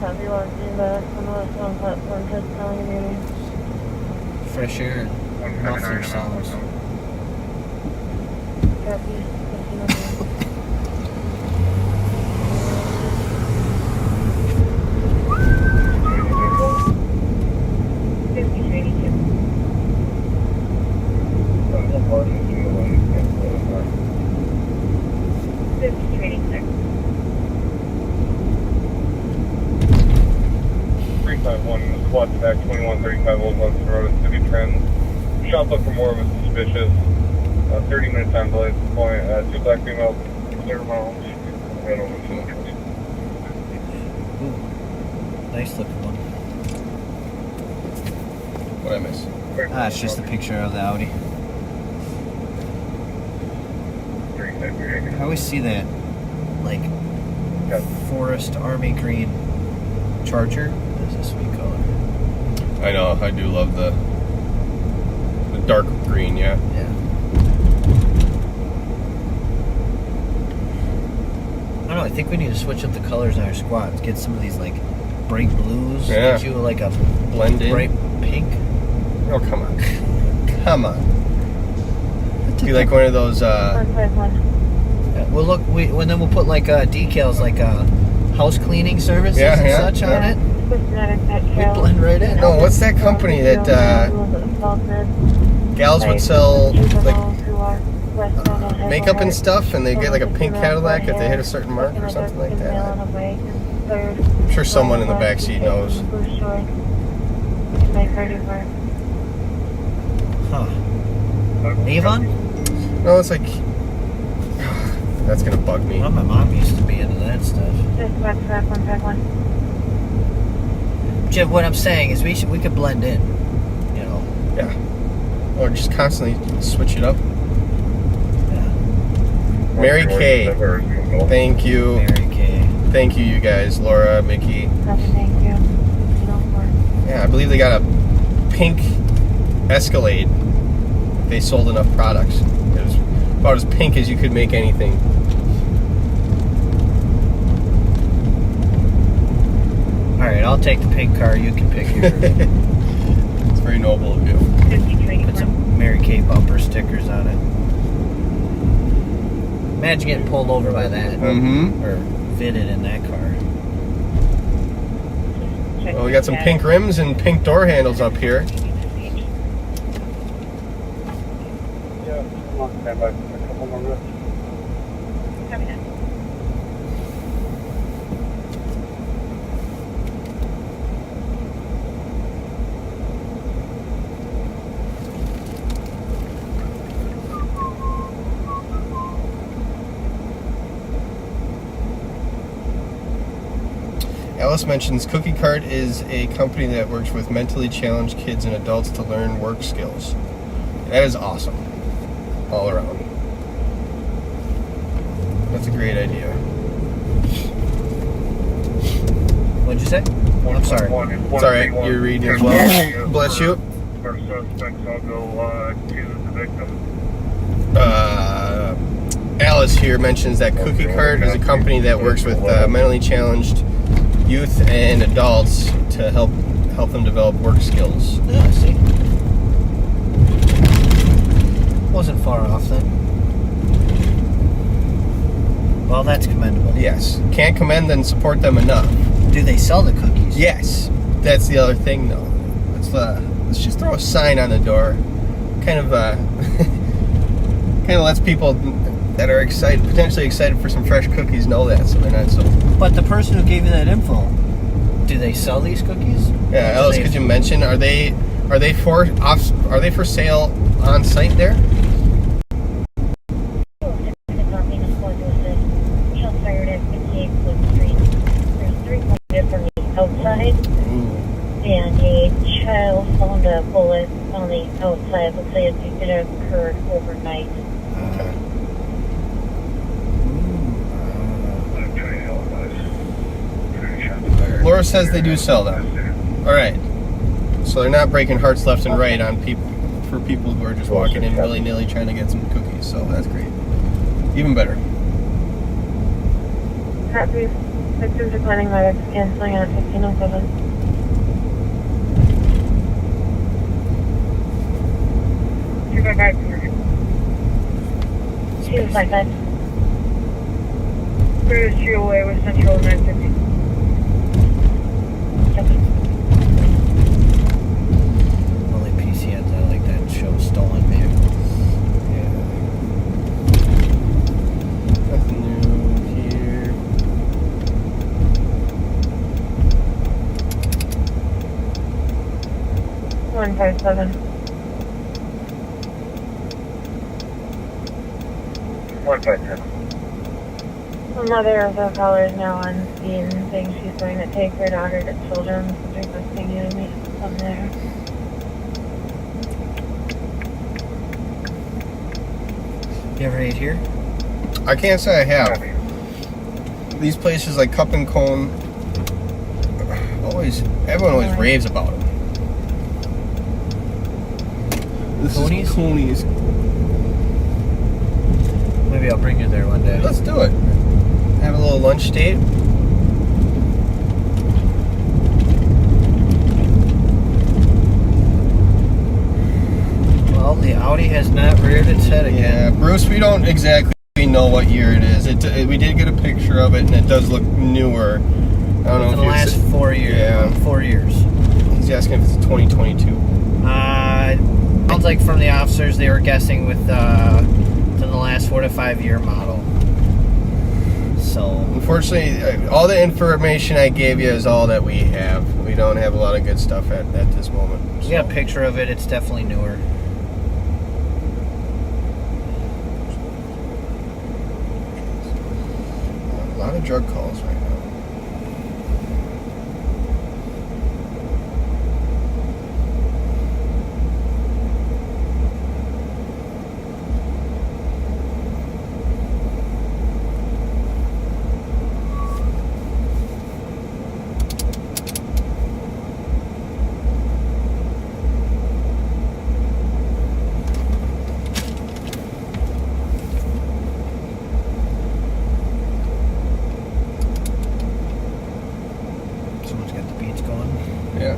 Copy, logged in the West on platform, head calling meeting. Fresh air and muffler sounds. Copy, 1500. Squad back 2135 Old Munson Road at City Trends. Shop look for more of a suspicious. 30-minute time delay at this point. 2 black females, clear mounts. Ooh, nice looking one. What I miss? Ah, it's just a picture of the Audi. I always see that, like, forest army green Charger. That's a sweet color. I know. I do love the dark green. Yeah. Yeah. I don't know. I think we need to switch up the colors in our squads. Get some of these like bright blues. Yeah. Get you like a Blend in. bright pink. Oh, come on. Come on. Be like one of those. 151. Yeah, well, look. And then we'll put like decals, like house cleaning services and such on it. We blend right in. No, what's that company that gals would sell like makeup and stuff, and they get like a pink Cadillac if they hit a certain mark or something like that? I'm sure someone in the back seat knows. Huh. Avon? No, it's like that's gonna bug me. Well, my mom used to be into that stuff. Jeff, what I'm saying is we could blend in, you know. Yeah. Or just constantly switch it up. Yeah. Mary Kay. Thank you. Mary Kay. Thank you, you guys. Laura, Mickey. Thank you. Yeah, I believe they got a pink Escalade. They sold enough products. It was about as pink as you could make anything. Alright, I'll take the pink car. You can pick yours. It's very noble of you. Put some Mary Kay bumper stickers on it. Imagine getting pulled over by that. Mm-hmm. Or fitted in that car. Well, we got some pink rims and pink door handles up here. Yeah, stand by for a couple more minutes. Alice mentions Cookie Cart is a company that works with mentally challenged kids and adults to learn work skills. That is awesome. All around. That's a great idea. What'd you say? I'm sorry. It's alright, you're reading as well. Bless you. Our suspects all go to the victim. Alice here mentions that Cookie Cart is a company that works with mentally challenged youth and adults to help them develop work skills. Yeah, I see. Wasn't far off then. Well, that's commendable. Yes. Can't commend and support them enough. Do they sell the cookies? Yes. That's the other thing, though. Let's just throw a sign on the door. Kind of lets people that are potentially excited for some fresh cookies know that, so they're not so. But the person who gave you that info, do they sell these cookies? Yeah, Alice, could you mention are they for sale on site there? Outside, and a child found a bullet on the outside. Looks like it occurred overnight. Okay. Laura says they do sell them. All right. So they're not breaking hearts left and right on people who are just walking in willy-nilly trying to get some cookies. So that's great. Even better. Copy. Victor's declining medics, canceling at 1507. 255. 255. Clear the street away with Central 950. Only PCNs I like that show stolen vehicles. Yeah. Nothing new here. One 157. 1510. The mother of the caller is now on scene, saying she's going to take her daughter to Children's, requesting you to meet them there. You ever ate here? I can't say I have. These places like Cup and Cone, everyone always raves about them. This Coney's? is Coney's. Maybe I'll bring you there one day. Let's do it. Have a little lunch date. Well, the Audi has not reared its head again. Yeah, Bruce, we don't exactly know what year it is. We did get a picture of it, and it does look newer. I don't know In if the last 4 years. Yeah. 4 years. He's asking if it's 2022. Sounds like from the officers they were guessing with in the last 4 to 5 year model. So Unfortunately, all the information I gave you is all that we have. We don't have a lot of good stuff at this moment. we got a picture of it. It's definitely newer. A lot of drug calls right now. Someone's got the beats going. Yeah.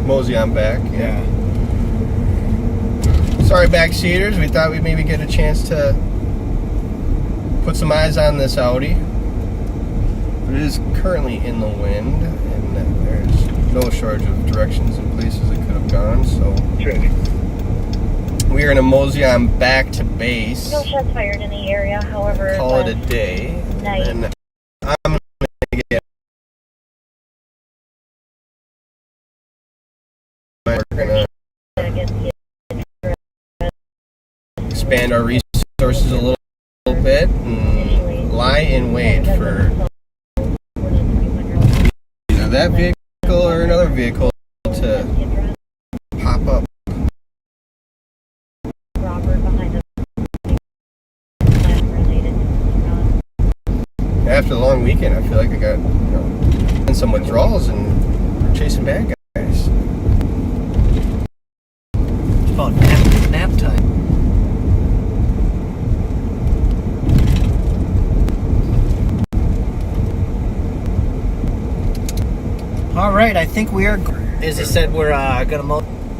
Mosey, I'm back. Yeah. Sorry, backseaters. We thought we'd maybe get a chance to put some eyes on this Audi. But it is currently in the wind, and there's no shortage of directions and places it could have gone. So we are going to mosey on back to base. No shots fired in the area, however. Call it a day. Night. And I'm going to get. We're going to expand our resources a little bit and lie in wait for either that vehicle or another vehicle to pop up. After the long weekend, I feel like I got in some withdrawals and we're chasing bad guys. It's about nap time. All right, I think we are. As he said, we're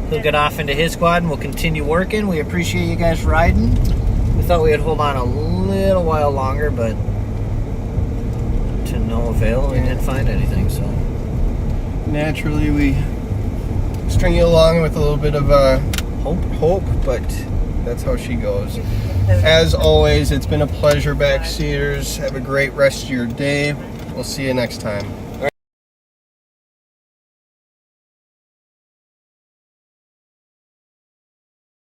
he'll get off into his squad and we'll continue working. We appreciate you guys riding. We thought we would hold on a little while longer, but to no avail. We didn't find anything, so Naturally, we string you along with a little bit of hope, but that's how she goes. As always, it's been a pleasure, backseaters. Have a great rest of your day. We'll see you next time.